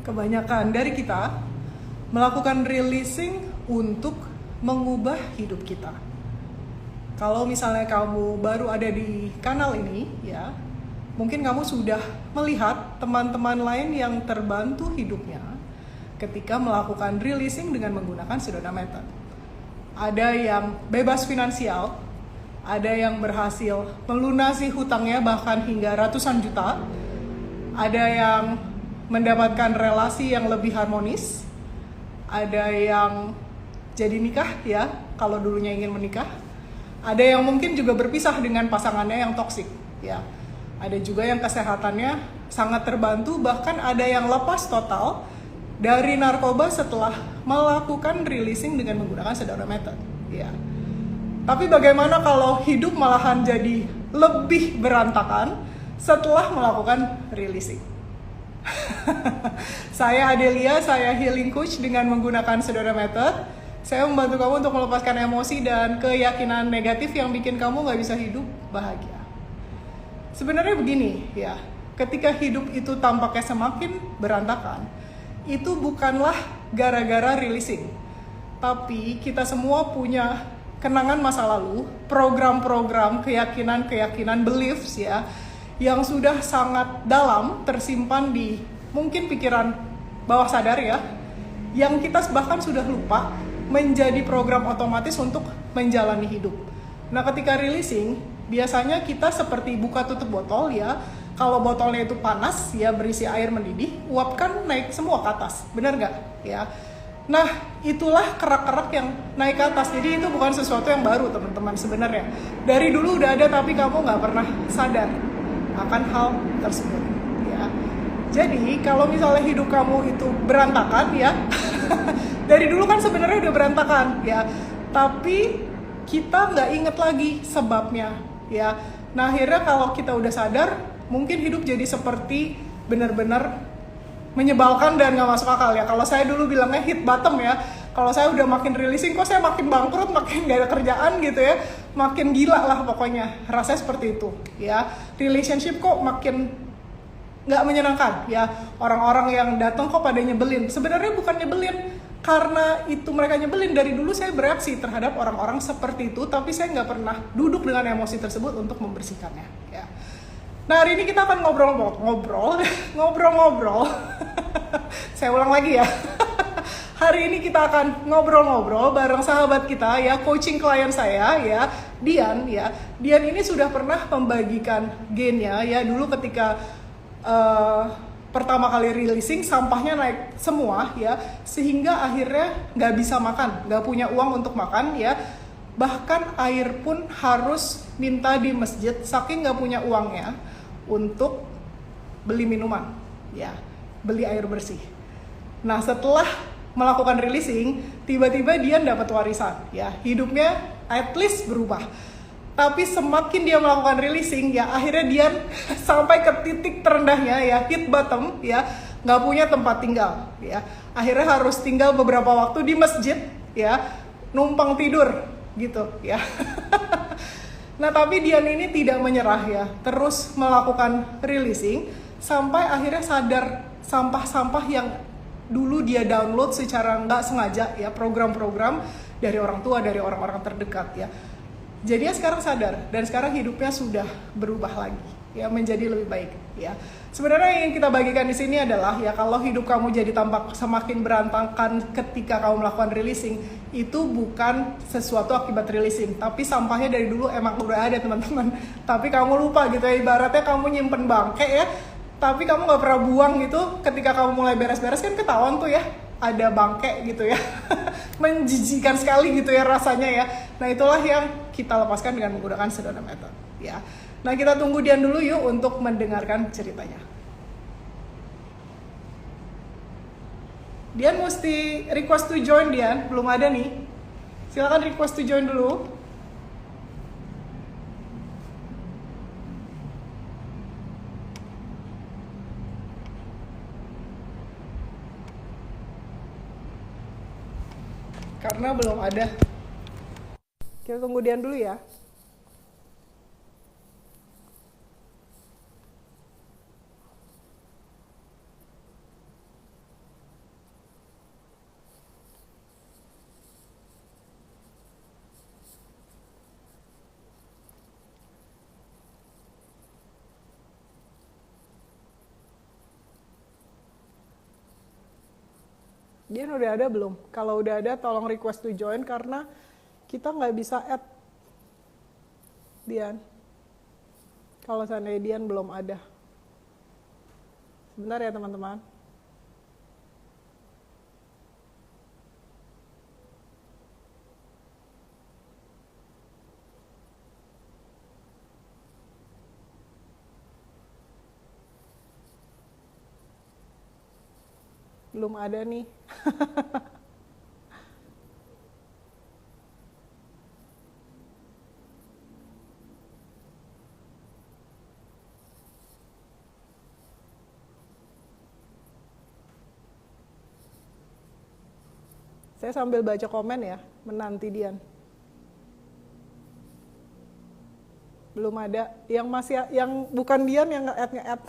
kebanyakan dari kita melakukan releasing untuk mengubah hidup kita. Kalau misalnya kamu baru ada di kanal ini, ya, mungkin kamu sudah melihat teman-teman lain yang terbantu hidupnya ketika melakukan releasing dengan menggunakan Sedona Method. Ada yang bebas finansial, ada yang berhasil melunasi hutangnya bahkan hingga ratusan juta, ada yang mendapatkan relasi yang lebih harmonis, ada yang jadi nikah ya kalau dulunya ingin menikah, ada yang mungkin juga berpisah dengan pasangannya yang toksik ya, ada juga yang kesehatannya sangat terbantu, bahkan ada yang lepas total dari narkoba setelah melakukan releasing dengan menggunakan Sedona Method ya. Tapi bagaimana kalau hidup malahan jadi lebih berantakan setelah melakukan releasing? Saya Adelia, saya healing coach dengan menggunakan Sedona Method. Saya membantu kamu untuk melepaskan emosi dan keyakinan negatif yang bikin kamu gak bisa hidup bahagia. Sebenarnya begini ya, ketika hidup itu tampaknya semakin berantakan, itu bukanlah gara-gara releasing. Tapi kita semua punya kenangan masa lalu, program-program, keyakinan-keyakinan, beliefs ya, yang sudah sangat dalam tersimpan di mungkin pikiran bawah sadar ya, yang kita bahkan sudah lupa menjadi program otomatis untuk menjalani hidup. Nah, ketika releasing, biasanya kita seperti buka tutup botol ya. Kalau botolnya itu panas ya, berisi air mendidih, uapkan naik semua ke atas. Benar nggak? Ya. Nah, itulah kerak-kerak yang naik ke atas. Jadi itu bukan sesuatu yang baru teman-teman sebenarnya. Dari dulu udah ada tapi kamu nggak pernah sadar akan hal tersebut ya. Jadi kalau misalnya hidup kamu itu berantakan ya, dari dulu kan sebenarnya udah berantakan ya, tapi kita nggak inget lagi sebabnya ya. Nah akhirnya kalau kita udah sadar, mungkin hidup jadi seperti benar-benar menyebalkan dan nggak masuk akal ya. Kalau saya dulu bilangnya hit bottom ya, kalau saya udah makin releasing kok saya makin bangkrut, makin gak ada kerjaan gitu ya, makin gila lah pokoknya, rasanya seperti itu ya. Relationship kok makin nggak menyenangkan ya, orang-orang yang datang kok pada nyebelin. Sebenarnya bukan nyebelin, karena itu mereka nyebelin. Dari dulu saya bereaksi terhadap orang-orang seperti itu, tapi saya nggak pernah duduk dengan emosi tersebut untuk membersihkannya ya. Nah hari ini kita akan ngobrol. Saya ulang lagi ya. Hari ini kita akan ngobrol-ngobrol bareng sahabat kita ya, coaching klien saya ya, Dian ya. Dian ini sudah pernah membagikan gennya ya, dulu ketika pertama kali releasing sampahnya naik semua ya, sehingga akhirnya nggak bisa makan, nggak punya uang untuk makan ya. Bahkan air pun harus minta di masjid, saking nggak punya uangnya untuk beli minuman ya, beli air bersih. Nah setelah melakukan releasing, tiba-tiba dia dapat warisan ya, hidupnya at least berubah. Tapi semakin dia melakukan releasing ya, akhirnya dia sampai ke titik terendahnya ya, hit bottom ya, nggak punya tempat tinggal ya. Akhirnya harus tinggal beberapa waktu di masjid ya, numpang tidur gitu ya. Nah tapi Dian ini tidak menyerah ya, terus melakukan releasing sampai akhirnya sadar sampah-sampah yang dulu dia download secara nggak sengaja ya, program-program dari orang tua, dari orang-orang terdekat ya. Jadi dia sekarang sadar dan sekarang hidupnya sudah berubah lagi ya, menjadi lebih baik ya. Sebenarnya yang ingin kita bagikan di sini adalah ya, kalau hidup kamu jadi tampak semakin berantakan ketika kamu melakukan releasing, itu bukan sesuatu akibat releasing, tapi sampahnya dari dulu emang udah ada teman-teman. Tapi kamu lupa gitu ya, ibaratnya kamu nyimpen bangke ya, tapi kamu nggak pernah buang gitu. Ketika kamu mulai beres-beres kan ketahuan tuh ya, ada bangke gitu ya. Menjijikan sekali gitu ya rasanya ya. Nah itulah yang kita lepaskan dengan menggunakan Sedona Method ya. Nah kita tunggu Dian dulu yuk untuk mendengarkan ceritanya. Dian mesti request to join. Dian belum ada nih, silakan request to join dulu. Karena belum ada. Kita tunggu Dian dulu ya. Dian udah ada belum? Kalau udah ada tolong request to join karena kita nggak bisa add Dian. Kalau seandainya Dian belum ada. Sebentar ya teman-teman. Belum ada nih. Saya sambil baca komen ya, menanti Dian. Belum ada. Yang bukan Dian yang nge-add.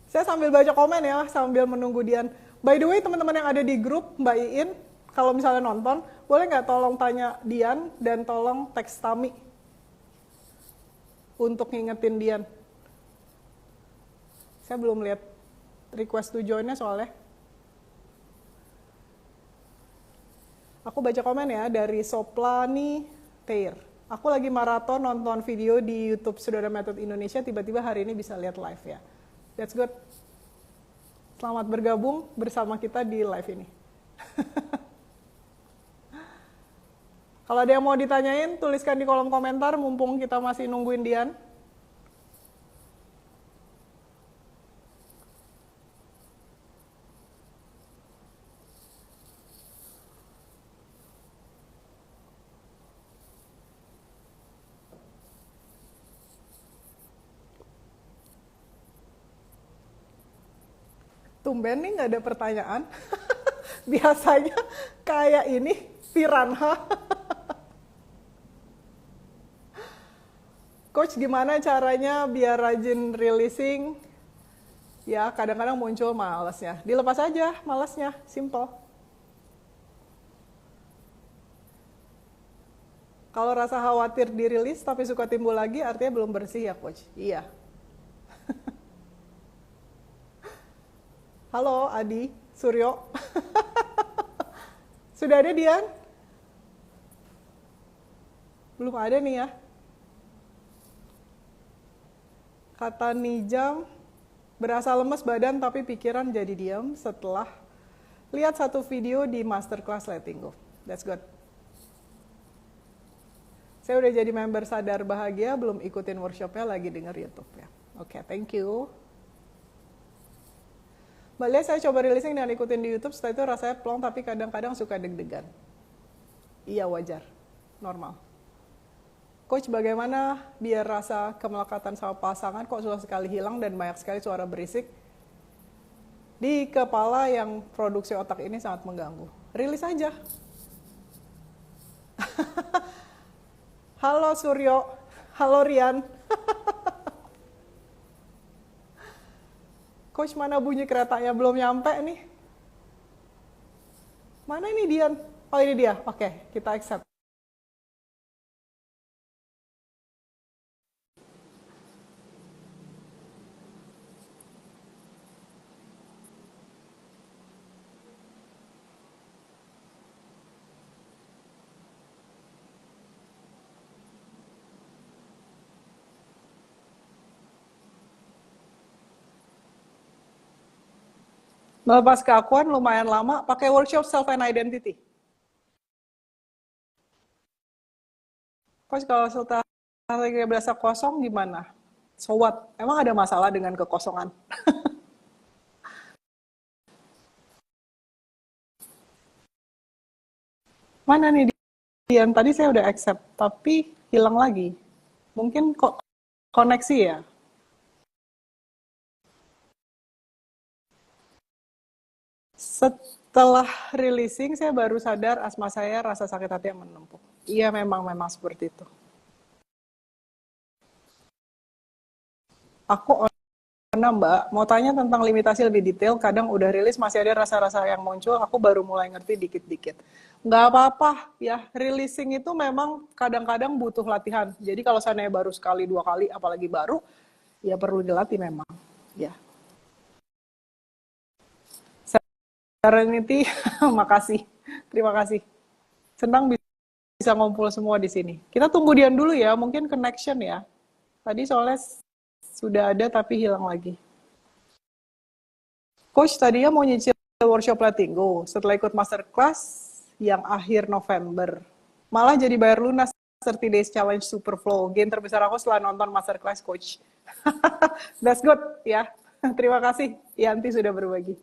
Saya sambil baca komen ya, sambil menunggu Dian. By the way, teman-teman yang ada di grup Mbak Iin, kalau misalnya nonton, boleh nggak tolong tanya Dian dan tolong teks Tami untuk ngingetin Dian. Saya belum lihat request to join-nya soalnya. Aku baca komen ya dari Soplani Tair. Aku lagi maraton nonton video di YouTube Saudara Method Indonesia, tiba-tiba hari ini bisa lihat live ya. That's good. Selamat bergabung bersama kita di live ini. Kalau ada yang mau ditanyain, tuliskan di kolom komentar mumpung kita masih nungguin Dian. Tumben nih nggak ada pertanyaan. Biasanya kayak ini, Piranha. Coach, gimana caranya biar rajin releasing? Ya, kadang-kadang muncul malesnya. Dilepas aja malesnya, simple. Kalau rasa khawatir dirilis tapi suka timbul lagi, artinya belum bersih ya, Coach? Iya. Halo, Adi, Suryo. Sudah ada, Dian? Belum ada nih ya. Kata Nijam, berasa lemes badan tapi pikiran jadi diam setelah lihat satu video di masterclass Letting Go. That's good. Saya udah jadi member Sadar Bahagia, belum ikutin workshopnya, lagi denger YouTube ya. Oke, thank you. Mbak Lia, saya coba releasing dan ikutin di YouTube, setelah itu rasanya plong tapi kadang-kadang suka deg-degan. Iya, wajar. Normal. Coach, bagaimana biar rasa kemelekatan sama pasangan kok susah sekali hilang dan banyak sekali suara berisik di kepala yang produksi otak ini sangat mengganggu? Rilis aja. Halo Suryo, halo Rian. Coach, mana bunyi keretanya belum nyampe nih? Mana ini Dian? Oh, ini dia. Oke, kita accept. Melepas keakuan lumayan lama, pakai workshop self and identity. Coach, kalau setelah lagi berasa kosong gimana? So what? Emang ada masalah dengan kekosongan? Mana nih Dian? Tadi saya udah accept, tapi hilang lagi. Mungkin kok koneksi ya? Setelah releasing, saya baru sadar asma saya rasa sakit hati yang menumpuk. Iya, memang seperti itu. Aku Mbak, mau tanya tentang limitasi lebih detail, kadang udah rilis masih ada rasa-rasa yang muncul, aku baru mulai ngerti dikit-dikit. Nggak apa-apa, ya, releasing itu memang kadang-kadang butuh latihan. Jadi kalau seandainya baru sekali, 2 kali, apalagi baru, ya perlu dilatih memang. Ya. Serenity, makasih. Terima kasih. Senang bisa ngumpul semua di sini. Kita tunggu Dian dulu ya, mungkin connection ya. Tadi soalnya sudah ada tapi hilang lagi. Coach tadinya mau nyicil workshop Latingo setelah ikut masterclass yang akhir November. Malah jadi bayar lunas 30 Days Challenge Superflow. Gain terbesar aku setelah nonton masterclass Coach. That's good ya. Terima kasih Yanti sudah berbagi.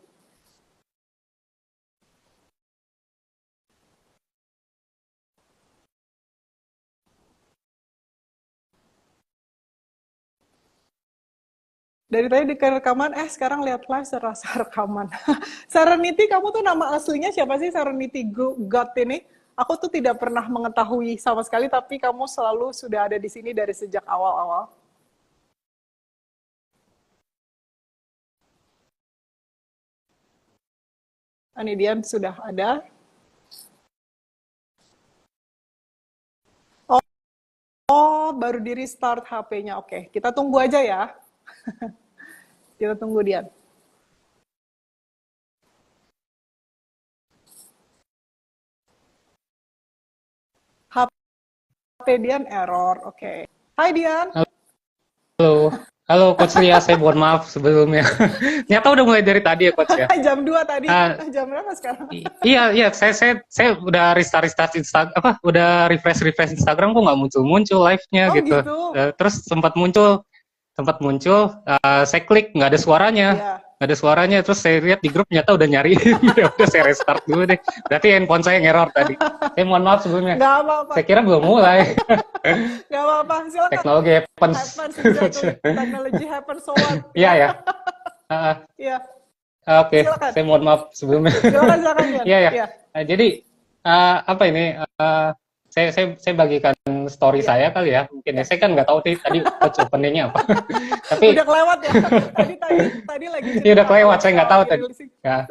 Dari tadi di rekaman, sekarang lihat live serasa rekaman. Serenity, kamu tuh nama aslinya siapa sih Serenity God ini? Aku tuh tidak pernah mengetahui sama sekali, tapi kamu selalu sudah ada di sini dari sejak awal-awal. Ini Dian sudah ada. Oh, baru di restart HP-nya. Oke, kita tunggu aja ya. Kita tunggu Dian. HP Dian error. Oke. Hai Dian. Halo Coach Lia, saya mohon maaf sebelumnya. Ternyata udah mulai dari tadi ya Coach ya. Jam 2 tadi. Jam berapa sekarang? Iya, saya udah restart Instagram, udah refresh Instagram kok nggak muncul live-nya gitu. Terus sempat muncul, saya klik nggak ada suaranya. Yeah. Nggak ada suaranya, terus saya lihat di grup ternyata udah nyariin. Ya udah saya restart dulu deh. Berarti handphone saya error tadi. Saya mohon maaf sebelumnya. Nggak apa-apa. Saya kira belum mulai. Nggak apa-apa, silakan. Teknologi happens. Teknologi happens so what? Iya ya. Iya. Oke, saya mohon maaf sebelumnya. Silakan. Iya. Jadi apa ini? Saya bagikan story saya kali ya, mungkin ya. Saya kan nggak tahu tadi coach openingnya apa. Tapi udah kelewat ya. Tadi lagi cerita. Iya udah kelewat, saya nggak tahu tadi. Ya.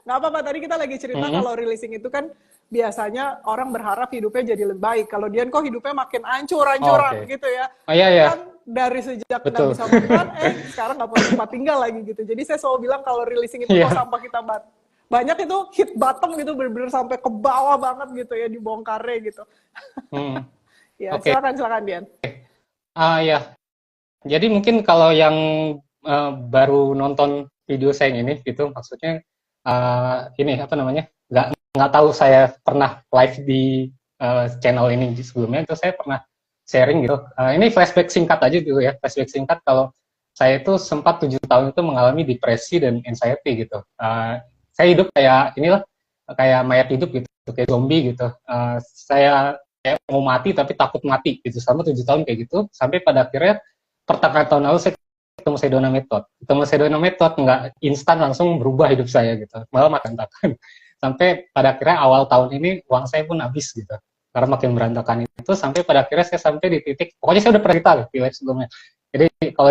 Nggak apa-apa, tadi kita lagi cerita kalau releasing itu kan biasanya orang berharap hidupnya jadi lebih baik. Kalau Dian kok hidupnya makin hancur-hancuran gitu ya. Oh iya. Kan dari sejak nggak bisa makan, sekarang nggak punya tempat tinggal lagi gitu. Jadi saya selalu bilang kalau releasing itu kok sampah kita banyak itu hit bottom gitu, bener-bener sampai ke bawah banget gitu ya, dibongkarnya gitu. Ya, silakan Dian. Ya. Jadi mungkin kalau yang baru nonton video saya ini gitu, maksudnya ini apa namanya, nggak tahu saya pernah live di channel ini sebelumnya, itu saya pernah sharing gitu. Ini flashback singkat aja dulu ya, flashback singkat kalau saya itu sempat 7 tahun itu mengalami depresi dan anxiety gitu. Saya hidup kayak mayat hidup gitu, kayak zombie gitu. Saya kayak mau mati tapi takut mati gitu selama 7 tahun kayak gitu, sampai pada akhirnya pertengahan tahun lalu saya ketemu Sedona Method. Ketemu Sedona Method nggak instan langsung berubah hidup saya gitu, malah makan-makan. Sampai pada akhirnya awal tahun ini uang saya pun habis gitu, karena makin berantakan itu, sampai pada akhirnya saya sampai di titik, pokoknya saya udah pernah cerita di live sebelumnya. Jadi kalau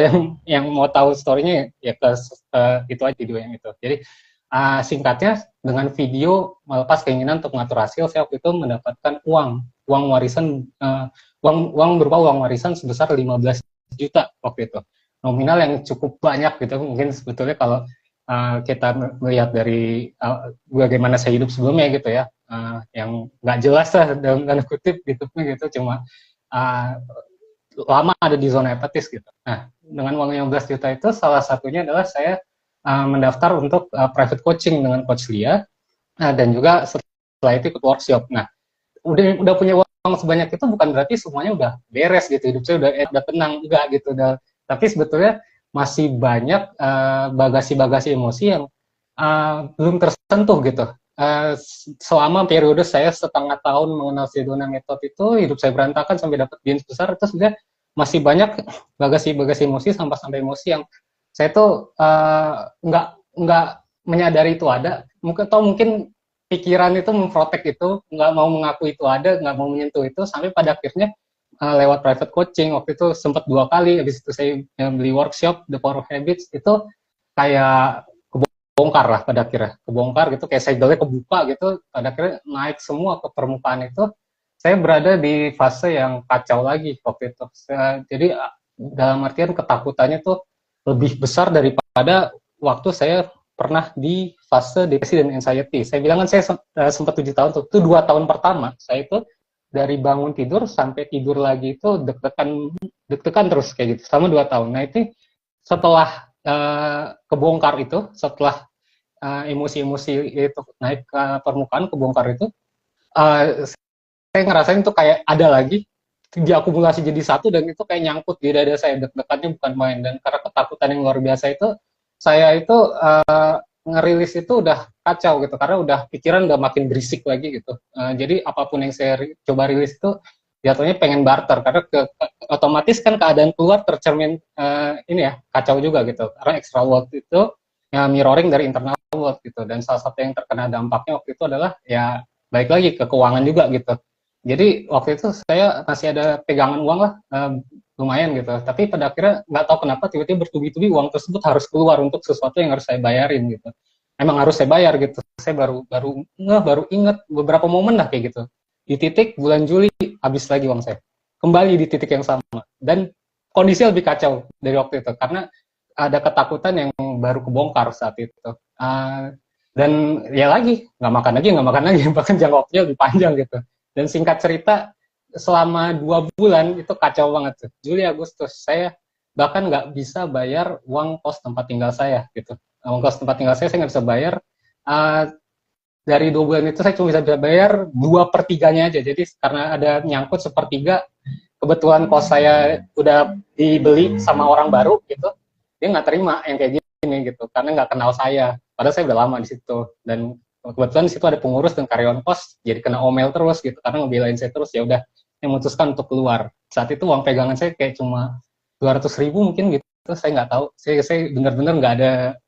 yang mau tahu story-nya ya ke itu aja video yang itu. Jadi singkatnya, dengan video melepas keinginan untuk mengatur hasil, saya waktu itu mendapatkan uang warisan, uang berupa uang warisan sebesar 15 juta waktu itu. Nominal yang cukup banyak gitu, mungkin sebetulnya kalau kita melihat dari bagaimana saya hidup sebelumnya gitu ya, yang nggak jelas lah dalam tanda kutip hidupnya gitu, cuma lama ada di zona apatis gitu. Nah, dengan uang 15 juta itu salah satunya adalah saya mendaftar untuk private coaching dengan Coach Lia, dan juga setelah itu ikut workshop. Nah, udah punya uang sebanyak itu bukan berarti semuanya udah beres gitu, hidup saya udah tenang, enggak gitu. Tapi sebetulnya masih banyak bagasi-bagasi emosi yang belum tersentuh gitu. Selama periode saya setengah tahun mengenal Sedona Method itu, hidup saya berantakan sampai dapat gains besar, itu sudah masih banyak bagasi-bagasi emosi, sampah-sampah emosi yang saya tuh nggak menyadari itu ada, mungkin pikiran itu memprotek itu, nggak mau mengaku itu ada, nggak mau menyentuh itu, sampai pada akhirnya lewat private coaching waktu itu sempat 2 kali, habis itu saya beli workshop The Power of Habits, itu kayak kebongkar lah pada akhirnya, kebongkar gitu, kayak segelnya kebuka gitu, pada akhirnya naik semua ke permukaan itu. Saya berada di fase yang kacau lagi waktu itu. Jadi dalam artian ketakutannya tuh lebih besar daripada waktu saya pernah di fase depresi dan anxiety. Saya bilang kan saya sempat 7 tahun tuh. Itu 2 tahun pertama saya itu dari bangun tidur sampai tidur lagi itu deg-degan terus kayak gitu selama 2 tahun. Nah itu setelah kebongkar itu, setelah emosi-emosi itu naik ke permukaan, kebongkar itu, saya ngerasain tuh kayak ada lagi diakumulasi jadi satu dan itu kayak nyangkut di dada saya, deg-degannya bukan main. Dan karena ketakutan yang luar biasa itu, saya itu ngerilis itu udah kacau gitu, karena udah pikiran udah makin berisik lagi gitu. Jadi apapun yang saya coba rilis itu jatuhnya pengen barter, karena otomatis kan keadaan keluar tercermin ini ya, kacau juga gitu, karena extra world itu ya mirroring dari internal world gitu. Dan salah satu yang terkena dampaknya waktu itu adalah ya balik lagi ke keuangan juga gitu. Jadi waktu itu saya masih ada pegangan uang lah, lumayan gitu. Tapi pada akhirnya nggak tahu kenapa tiba-tiba bertubi-tubi uang tersebut harus keluar untuk sesuatu yang harus saya bayarin gitu. Emang harus saya bayar gitu. Saya baru ingat beberapa momen lah kayak gitu. Di titik bulan Juli habis lagi uang saya. Kembali di titik yang sama. Dan kondisi lebih kacau dari waktu itu karena ada ketakutan yang baru kebongkar saat itu. Dan ya lagi nggak makan lagi, bahkan jangka waktunya lebih panjang gitu. Dan singkat cerita, selama 2 bulan itu kacau banget tuh. Juli, Agustus, saya bahkan nggak bisa bayar uang kos tempat tinggal saya gitu. Uang kos tempat tinggal saya nggak bisa bayar. Dari 2 bulan itu saya cuma bisa bayar 2/3-nya aja. Jadi karena ada nyangkut 1/3, kebetulan kos saya udah dibeli sama orang baru gitu, dia nggak terima yang kayak gini gitu, karena nggak kenal saya. Padahal saya udah lama di situ. Dan kebetulan di situ ada pengurus dan karyawan kos, jadi kena omel terus gitu, karena ngebelain saya terus. Ya udah, saya memutuskan untuk keluar. Saat itu uang pegangan saya kayak cuma 200.000 mungkin gitu. Saya nggak tahu, saya benar-benar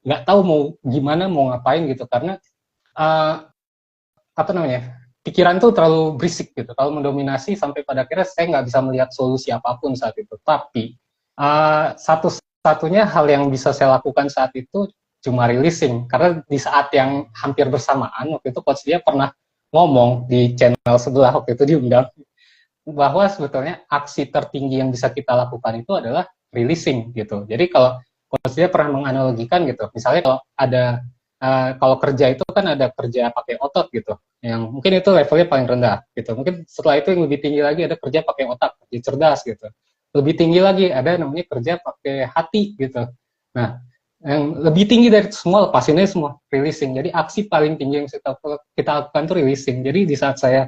nggak tahu mau gimana, mau ngapain gitu, karena apa namanya, pikiran tuh terlalu berisik gitu, terlalu mendominasi sampai pada akhirnya saya nggak bisa melihat solusi apapun saat itu. Tapi satu-satunya hal yang bisa saya lakukan saat itu cuma releasing, karena di saat yang hampir bersamaan waktu itu coach dia pernah ngomong di channel sebelah, waktu itu diundang, bahwa sebetulnya aksi tertinggi yang bisa kita lakukan itu adalah releasing gitu. Jadi kalau coach dia pernah menganalogikan gitu, misalnya kalau ada kalau kerja itu kan ada kerja pakai otot gitu, yang mungkin itu levelnya paling rendah gitu. Mungkin setelah itu yang lebih tinggi lagi ada kerja pakai otak, kerja cerdas gitu. Lebih tinggi lagi ada namanya kerja pakai hati gitu. Nah, yang lebih tinggi dari itu semua, lepasin aja semua, releasing. Jadi aksi paling tinggi yang kita lakukan itu releasing. Jadi di saat saya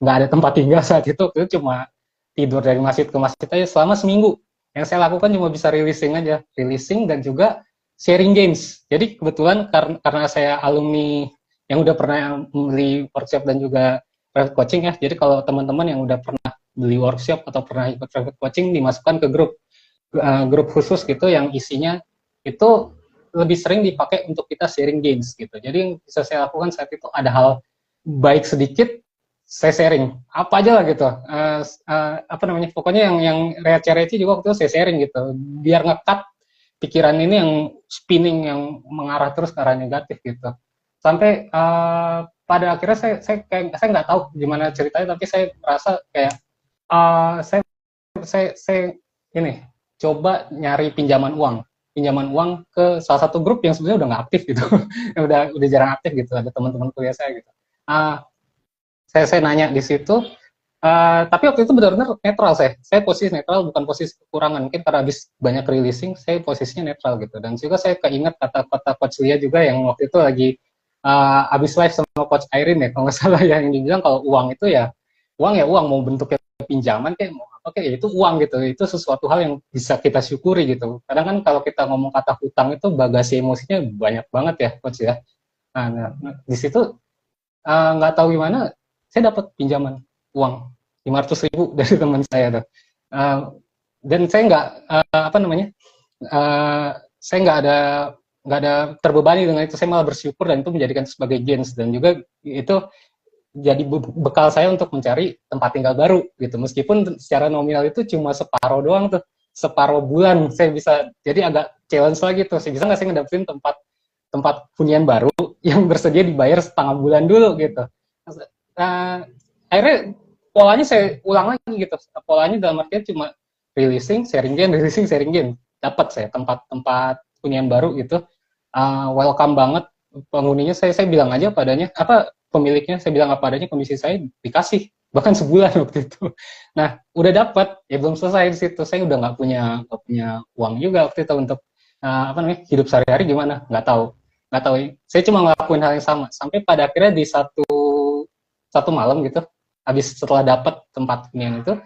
nggak ada tempat tinggal saat itu cuma tidur dari masjid ke masjid aja selama seminggu. Yang saya lakukan cuma bisa releasing aja, releasing dan juga sharing games. Jadi kebetulan karena saya alumni yang udah pernah beli workshop dan juga private coaching ya, jadi kalau teman-teman yang udah pernah beli workshop atau pernah ikut private coaching dimasukkan ke grup khusus gitu yang isinya itu lebih sering dipakai untuk kita sharing games gitu. Jadi yang bisa saya lakukan saat itu ada hal baik sedikit, saya sharing apa aja lah gitu. Apa namanya? Pokoknya yang receh-receh juga waktu itu saya sharing gitu. Biar ngekat pikiran ini yang spinning, yang mengarah terus ke arah negatif gitu. Sampai pada akhirnya saya nggak tahu gimana ceritanya, tapi saya merasa kayak saya ini coba nyari pinjaman uang ke salah satu grup yang sebenarnya udah nggak aktif gitu, udah jarang aktif gitu, ada teman-teman kuliah saya gitu. Saya nanya di situ, tapi waktu itu benar-benar netral saya posisi netral, bukan posisi kekurangan. Mungkin karena habis banyak releasing, saya posisinya netral gitu. Dan juga saya keinget kata-kata Coach Lia juga yang waktu itu lagi habis live sama Coach Irene ya, kalau nggak salah, yang dibilang kalau uang itu ya uang, mau bentuknya pinjaman kayak mau apa kayak itu uang gitu. Itu sesuatu hal yang bisa kita syukuri gitu. Kadang kan kalau kita ngomong kata hutang itu bagasi emosinya banyak banget ya Coach ya. Nah di situ nggak tahu gimana saya dapat pinjaman uang 500.000 dari teman saya tuh. Dan saya nggak apa namanya, saya nggak ada terbebani dengan itu. Saya malah bersyukur dan itu menjadikan sebagai gains, dan juga itu jadi bekal saya untuk mencari tempat tinggal baru gitu. Meskipun secara nominal itu cuma separuh doang tuh, separuh bulan saya bisa. Jadi agak challenge lagi tuh, saya bisa nggak saya ngedapetin tempat hunian baru yang bersedia dibayar setengah bulan dulu gitu. Akhirnya polanya saya ulang lagi gitu. Polanya dalam artinya cuma releasing, sharing gain. Dapat saya tempat hunian baru gitu. welcome banget penghuninya. Saya bilang aja padanya, apa pemiliknya saya bilang apa adanya, komisi saya dikasih bahkan sebulan waktu itu. Nah udah dapat ya belum selesai di situ, saya udah nggak punya uang juga waktu itu untuk apa namanya hidup sehari-hari gimana, nggak tahu. Saya cuma ngelakuin hal yang sama sampai pada akhirnya di satu malam gitu, habis setelah dapat tempat hunian itu,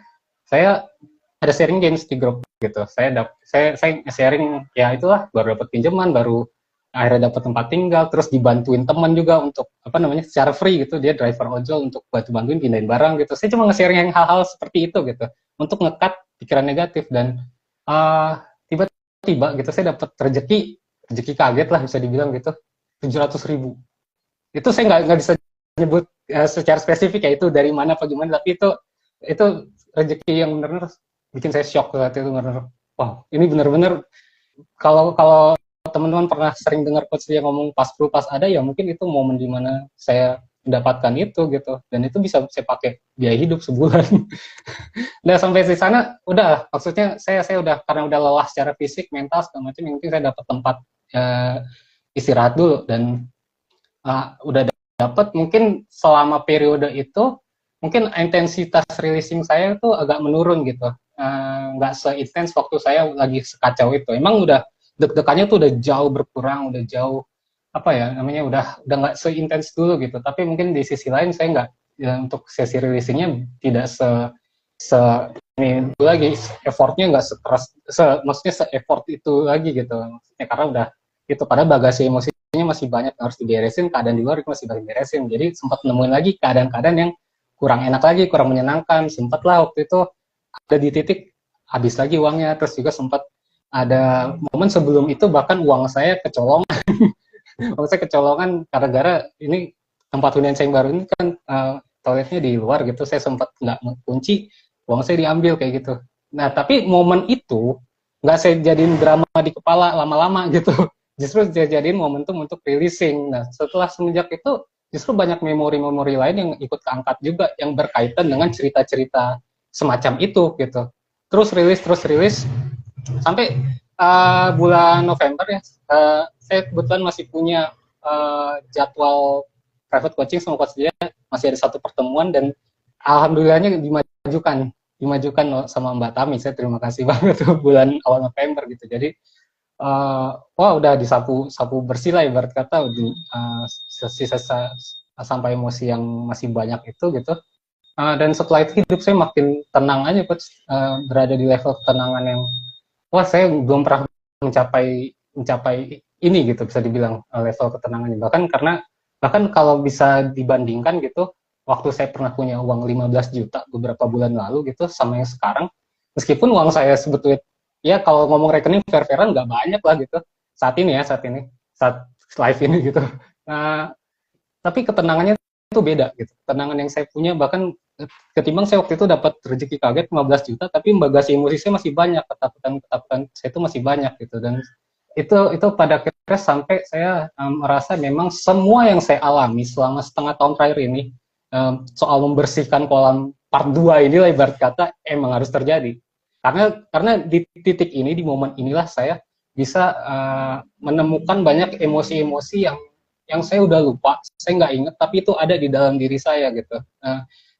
saya ada sharing games di grup gitu. Saya sharing ya itulah, baru dapat pinjaman, baru akhirnya dapat tempat tinggal, terus dibantuin teman juga untuk apa namanya secara free gitu, dia driver ojol untuk bantuin pindahin barang gitu. Saya cuma nge-sharing yang hal-hal seperti itu gitu untuk ngekat pikiran negatif. Dan tiba-tiba gitu saya dapat rezeki kaget lah bisa dibilang gitu, 700.000. Itu saya nggak bisa nyebut secara spesifik ya itu dari mana apa gimana, tapi itu rezeki yang benar-benar bikin saya shock saat itu. Benar-benar wah, ini benar-benar kalau teman-teman pernah sering dengar coach dia ngomong pas perlu pas ada, ya mungkin itu momen dimana saya mendapatkan itu gitu, dan itu bisa saya pakai biaya hidup sebulan. Nah sampai di sana udah, maksudnya saya udah, karena udah lelah secara fisik, mental segala macam, yang penting saya dapat tempat istirahat dulu. Dan udah dapat, mungkin selama periode itu mungkin intensitas releasing saya itu agak menurun gitu, nggak seintens waktu saya lagi sekacau itu. Emang udah deg-degannya tuh udah jauh berkurang, udah jauh apa ya namanya, udah nggak seintens dulu gitu. Tapi mungkin di sisi lain saya nggak, ya, untuk sesi releasingnya tidak se ini lagi, effortnya nggak sekeras, maksudnya se-effort itu lagi gitu, maksudnya karena udah itu, pada bagasi emosinya masih banyak yang harus diberesin, keadaan di luar itu masih banyak diberesin. Jadi sempat nemuin lagi keadaan-keadaan yang kurang enak lagi, kurang menyenangkan. Sempatlah waktu itu ada di titik habis lagi uangnya, terus juga sempat ada momen sebelum itu bahkan uang saya kecolongan. Uang saya kecolongan gara-gara ini tempat hunian saya yang baru ini kan toiletnya di luar gitu, saya sempat nggak kunci, uang saya diambil kayak gitu. Nah tapi momen itu nggak saya jadiin drama di kepala lama-lama gitu, justru saya jadiin momentum untuk releasing. Nah setelah semenjak itu justru banyak memori-memori lain yang ikut keangkat juga, yang berkaitan dengan cerita-cerita semacam itu gitu. Terus rilis sampai bulan November ya, saya kebetulan masih punya jadwal private coaching sama coach dia, masih ada satu pertemuan, dan alhamdulillahnya dimajukan sama Mbak Tami. Saya terima kasih banget tuh bulan awal November gitu. Jadi wah udah disapu bersih lah ibarat kata, sisa sampai emosi yang masih banyak itu gitu. Dan setelah itu hidup saya makin tenang aja, coach. Berada di level ketenangan yang wah, saya belum pernah mencapai ini gitu, bisa dibilang level ketenangannya. Bahkan kalau bisa dibandingkan gitu, waktu saya pernah punya uang 15 juta beberapa bulan lalu gitu sama yang sekarang, meskipun uang saya sebetulnya ya kalau ngomong rekening fair-fairan nggak banyak lah gitu saat live ini gitu. Nah, tapi ketenangannya itu beda gitu. Ketenangan yang saya punya, bahkan ketimbang saya waktu itu dapat rezeki kaget 15 juta, tapi bagasi emosi saya masih banyak, ketakutan saya itu masih banyak gitu. Dan itu pada akhirnya sampai saya merasa memang semua yang saya alami selama setengah tahun terakhir ini, soal membersihkan kolam part 2 inilah ibarat kata emang harus terjadi. Karena di titik ini, di momen inilah saya bisa menemukan banyak emosi-emosi yang saya udah lupa, saya nggak inget, tapi itu ada di dalam diri saya gitu.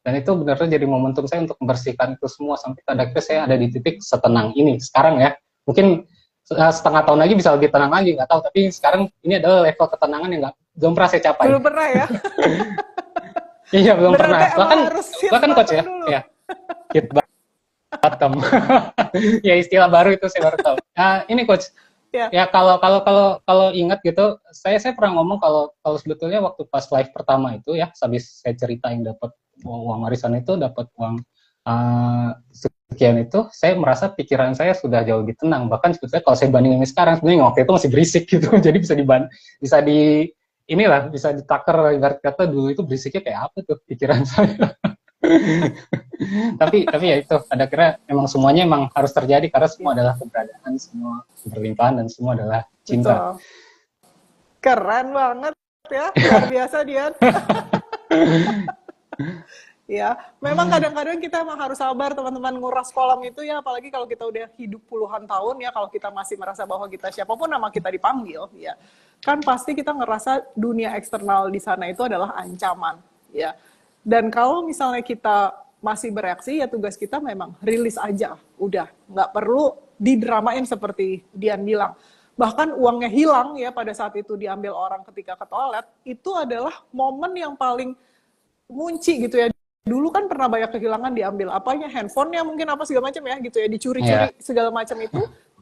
Dan itu benar-benar jadi momentum saya untuk membersihkan itu semua, sampai pada akhirnya saya ada di titik setenang ini sekarang ya. Mungkin setengah tahun lagi bisa lebih tenang lagi, nggak tahu, tapi sekarang ini adalah level ketenangan yang belum pernah saya capai. Belum pernah ya? Iya, belum pernah. Bahkan coach ya, dulu. Ya, hit bottom. Ya istilah baru itu saya baru tahu. Ini coach, ya kalau ingat gitu, saya pernah ngomong kalau sebetulnya waktu pas live pertama itu ya, habis saya cerita yang dapat uang warisan itu, dapat uang sekian itu, saya merasa pikiran saya sudah jauh lebih tenang. Bahkan sebetulnya kalau saya bandingin sekarang, sebenarnya waktu itu masih berisik gitu. Jadi bisa ditakar ibarat kata, dulu itu berisiknya kayak apa tuh pikiran saya. tapi ya itu, pada akhirnya emang semuanya emang harus terjadi, karena semua adalah keberadaan, semua berlimpahan, dan semua adalah cinta. Betul. Keren banget ya, luar biasa Dian. Ya, memang kadang-kadang kita emang harus sabar teman-teman nguras kolam itu ya, apalagi kalau kita udah hidup puluhan tahun ya, kalau kita masih merasa bahwa kita siapapun nama kita dipanggil ya. kan pasti kita ngerasa dunia eksternal di sana itu adalah ancaman, ya. Dan kalau misalnya kita masih bereaksi, ya tugas kita memang rilis aja, udah, nggak perlu didramain seperti Dian bilang. Bahkan uangnya hilang ya pada saat itu diambil orang ketika ke toilet, itu adalah momen yang paling ngunci gitu ya. Dulu kan pernah banyak kehilangan diambil apanya, handphonenya mungkin apa segala macam ya gitu ya, dicuri-curi segala macam itu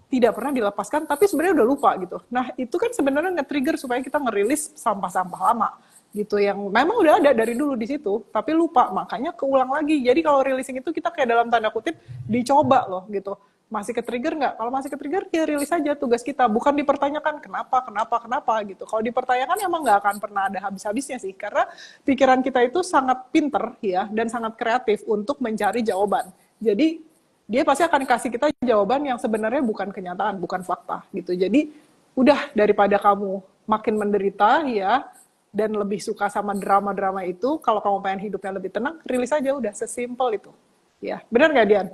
tidak pernah dilepaskan, tapi sebenarnya udah lupa gitu. Nah itu kan sebenarnya nge-trigger supaya kita ngerilis sampah-sampah lama gitu yang memang udah ada dari dulu di situ, tapi lupa, makanya keulang lagi. Jadi kalau releasing itu kita kayak dalam tanda kutip dicoba loh gitu. Masih ke-trigger nggak? Kalau masih ke-trigger, ya rilis aja tugas kita. Bukan dipertanyakan kenapa gitu. Kalau dipertanyakan emang nggak akan pernah ada habis-habisnya sih. Karena pikiran kita itu sangat pinter ya, dan sangat kreatif untuk mencari jawaban. Jadi, dia pasti akan kasih kita jawaban yang sebenarnya bukan kenyataan, bukan fakta gitu. Jadi, udah daripada kamu makin menderita ya, dan lebih suka sama drama-drama itu, kalau kamu pengen hidupnya lebih tenang, rilis aja udah, sesimpel itu. Ya, benar nggak Dian?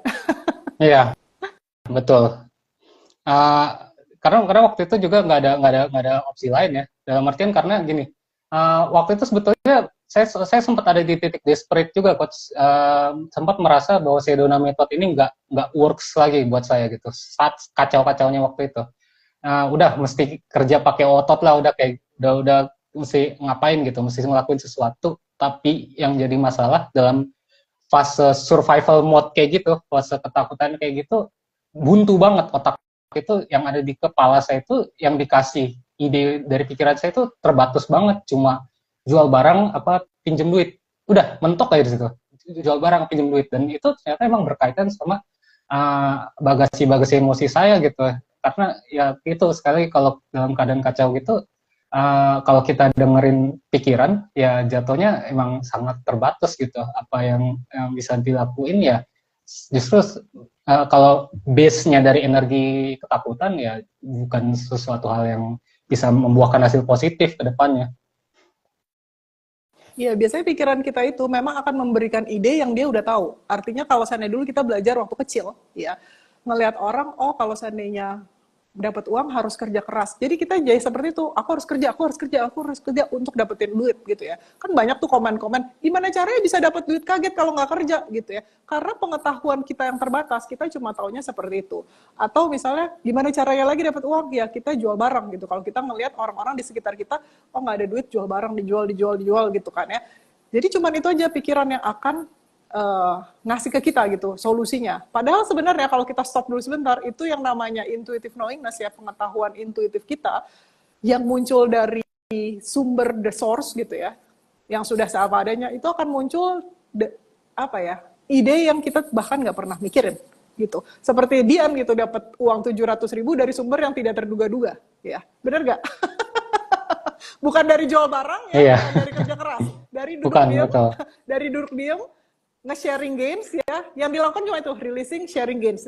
Iya. Betul. Karena waktu itu juga nggak ada opsi lain ya. Dalam artian karena gini, waktu itu sebetulnya saya sempat ada di titik desperate juga, coach. Sempat merasa bahwa Sedona Method ini nggak works lagi buat saya gitu. Saat kacau-kacaunya waktu itu, udah mesti kerja pakai otot lah, udah mesti ngapain gitu, mesti ngelakuin sesuatu. Tapi yang jadi masalah dalam fase survival mode kayak gitu, fase ketakutan kayak gitu, buntu banget otak itu, yang ada di kepala saya itu, yang dikasih ide dari pikiran saya itu terbatas banget, cuma jual barang apa pinjem duit, udah mentok aja di situ, jual barang pinjem duit. Dan itu ternyata emang berkaitan sama bagasi emosi saya gitu, karena ya itu sekali kalau dalam keadaan kacau gitu, kalau kita dengerin pikiran ya jatuhnya emang sangat terbatas gitu. Apa yang bisa dilakuin ya justru kalau base-nya dari energi ketakutan ya bukan sesuatu hal yang bisa membuahkan hasil positif ke depannya. Iya, biasanya pikiran kita itu memang akan memberikan ide yang dia udah tahu. Artinya kalau seandainya dulu kita belajar waktu kecil, ya, ngelihat orang, oh kalau seandainya dapat uang harus kerja keras. Jadi kita jadi seperti itu, aku harus kerja untuk dapetin duit gitu ya. Kan banyak tuh komen-komen, gimana caranya bisa dapat duit kaget kalau nggak kerja gitu ya. Karena pengetahuan kita yang terbatas, kita cuma taunya seperti itu. Atau misalnya, gimana caranya lagi dapat uang? Ya kita jual barang gitu. Kalau kita ngelihat orang-orang di sekitar kita, oh nggak ada duit, jual barang, dijual gitu kan ya. Jadi cuma itu aja pikiran yang akan ngasih ke kita gitu solusinya. Padahal sebenarnya kalau kita stop dulu sebentar, itu yang namanya intuitive knowingness ya, pengetahuan intuitif kita yang muncul dari sumber the source gitu ya, yang sudah seapa adanya, itu akan muncul ide yang kita bahkan nggak pernah mikirin gitu. Seperti Dian gitu, dapat uang 700.000 dari sumber yang tidak terduga-duga ya, benar nggak? Bukan dari jual barang ya, bukan dari kerja keras, dari duduk diam, dari duduk diam, nge-sharing gains ya, yang dilakukan cuma itu, releasing, sharing gains,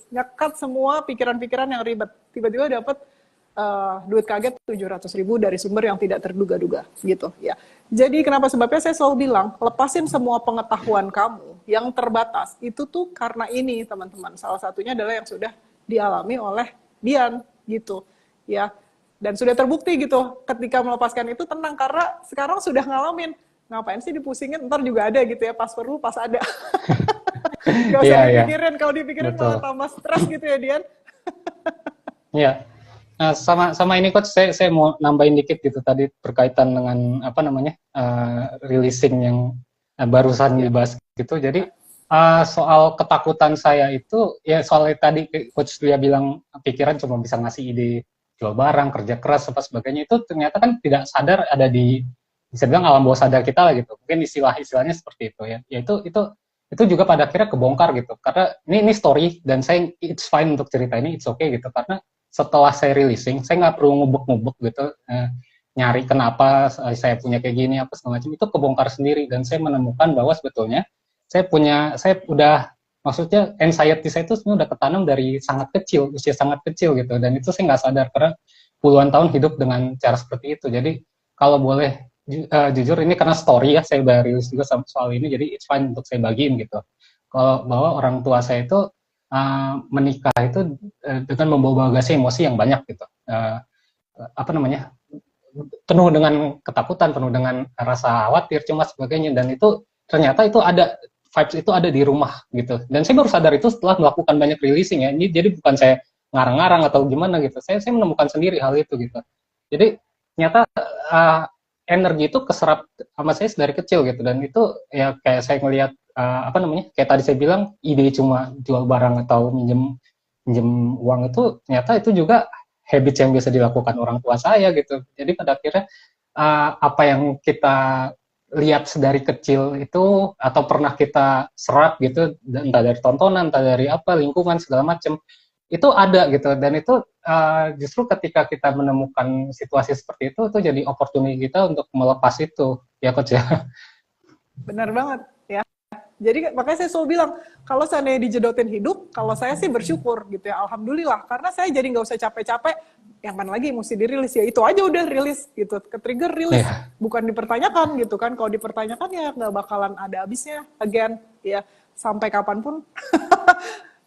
nyekat semua pikiran-pikiran yang ribet, tiba-tiba dapat duit kaget 700.000 dari sumber yang tidak terduga-duga gitu ya. Jadi kenapa sebabnya saya selalu bilang, lepasin semua pengetahuan kamu yang terbatas, itu tuh karena ini teman-teman, salah satunya adalah yang sudah dialami oleh Dian gitu ya, dan sudah terbukti gitu, ketika melepaskan itu tenang, karena sekarang sudah ngalamin. Ngapain sih dipusingin, ntar juga ada gitu ya, pas perlu pas ada. Gak usah dipikirin, kalau dipikirin malah tambah stres gitu ya Dian. Iya. Nah, sama ini coach, saya mau nambahin dikit gitu tadi berkaitan dengan releasing yang barusan dibahas gitu. Jadi soal ketakutan saya itu ya, soal tadi coach dia bilang pikiran cuma bisa ngasih ide jual barang, kerja keras apa sebagainya, itu ternyata kan tidak sadar ada di, bisa bilang alam bawah sadar kita lah gitu. Mungkin istilahnya seperti itu ya. Ya itu juga pada akhirnya kebongkar gitu. Karena ini story, dan saya it's fine untuk cerita ini, it's okay gitu. Karena setelah saya releasing, saya nggak perlu ngubek-ngubek gitu, nyari kenapa saya punya kayak gini apa segala macam, itu kebongkar sendiri. Dan saya menemukan bahwa sebetulnya saya udah, maksudnya anxiety saya itu sebenarnya udah ketanam dari sangat kecil, usia sangat kecil gitu. Dan itu saya nggak sadar karena puluhan tahun hidup dengan cara seperti itu. Jadi kalau boleh jujur, ini karena story ya, saya udah rilis juga soal ini, jadi it's fine untuk saya bagiin gitu. Kalau bahwa orang tua saya itu menikah itu dengan membawa bagasi emosi yang banyak gitu. apa namanya, penuh dengan ketakutan, penuh dengan rasa khawatir, cemas sebagainya, dan itu ternyata itu ada vibes itu ada di rumah gitu. Dan saya baru sadar itu setelah melakukan banyak releasing ya. Ini jadi bukan saya ngarang-ngarang atau gimana gitu. Saya menemukan sendiri hal itu gitu. Jadi ternyata energi itu keserap sama saya dari kecil gitu, dan itu ya kayak saya ngelihat apa namanya, kayak tadi saya bilang ide cuma jual barang atau minjem minjem uang itu ternyata itu juga habit yang bisa dilakukan orang tua saya gitu. Jadi pada akhirnya apa yang kita lihat sedari kecil itu atau pernah kita serap gitu, entah dari tontonan, entah dari apa, lingkungan segala macam, itu ada gitu. Dan itu justru ketika kita menemukan situasi seperti itu jadi opportunity kita untuk melepas itu, ya coach ya. Benar banget ya. Jadi makanya saya selalu bilang, kalau seandainya dijedotin hidup, kalau saya sih bersyukur gitu ya, alhamdulillah, karena saya jadi nggak usah capek-capek, yang mana lagi mesti dirilis, ya itu aja udah rilis gitu, ke-trigger rilis, bukan dipertanyakan gitu kan. Kalau dipertanyakan ya nggak bakalan ada habisnya, again ya, sampai kapanpun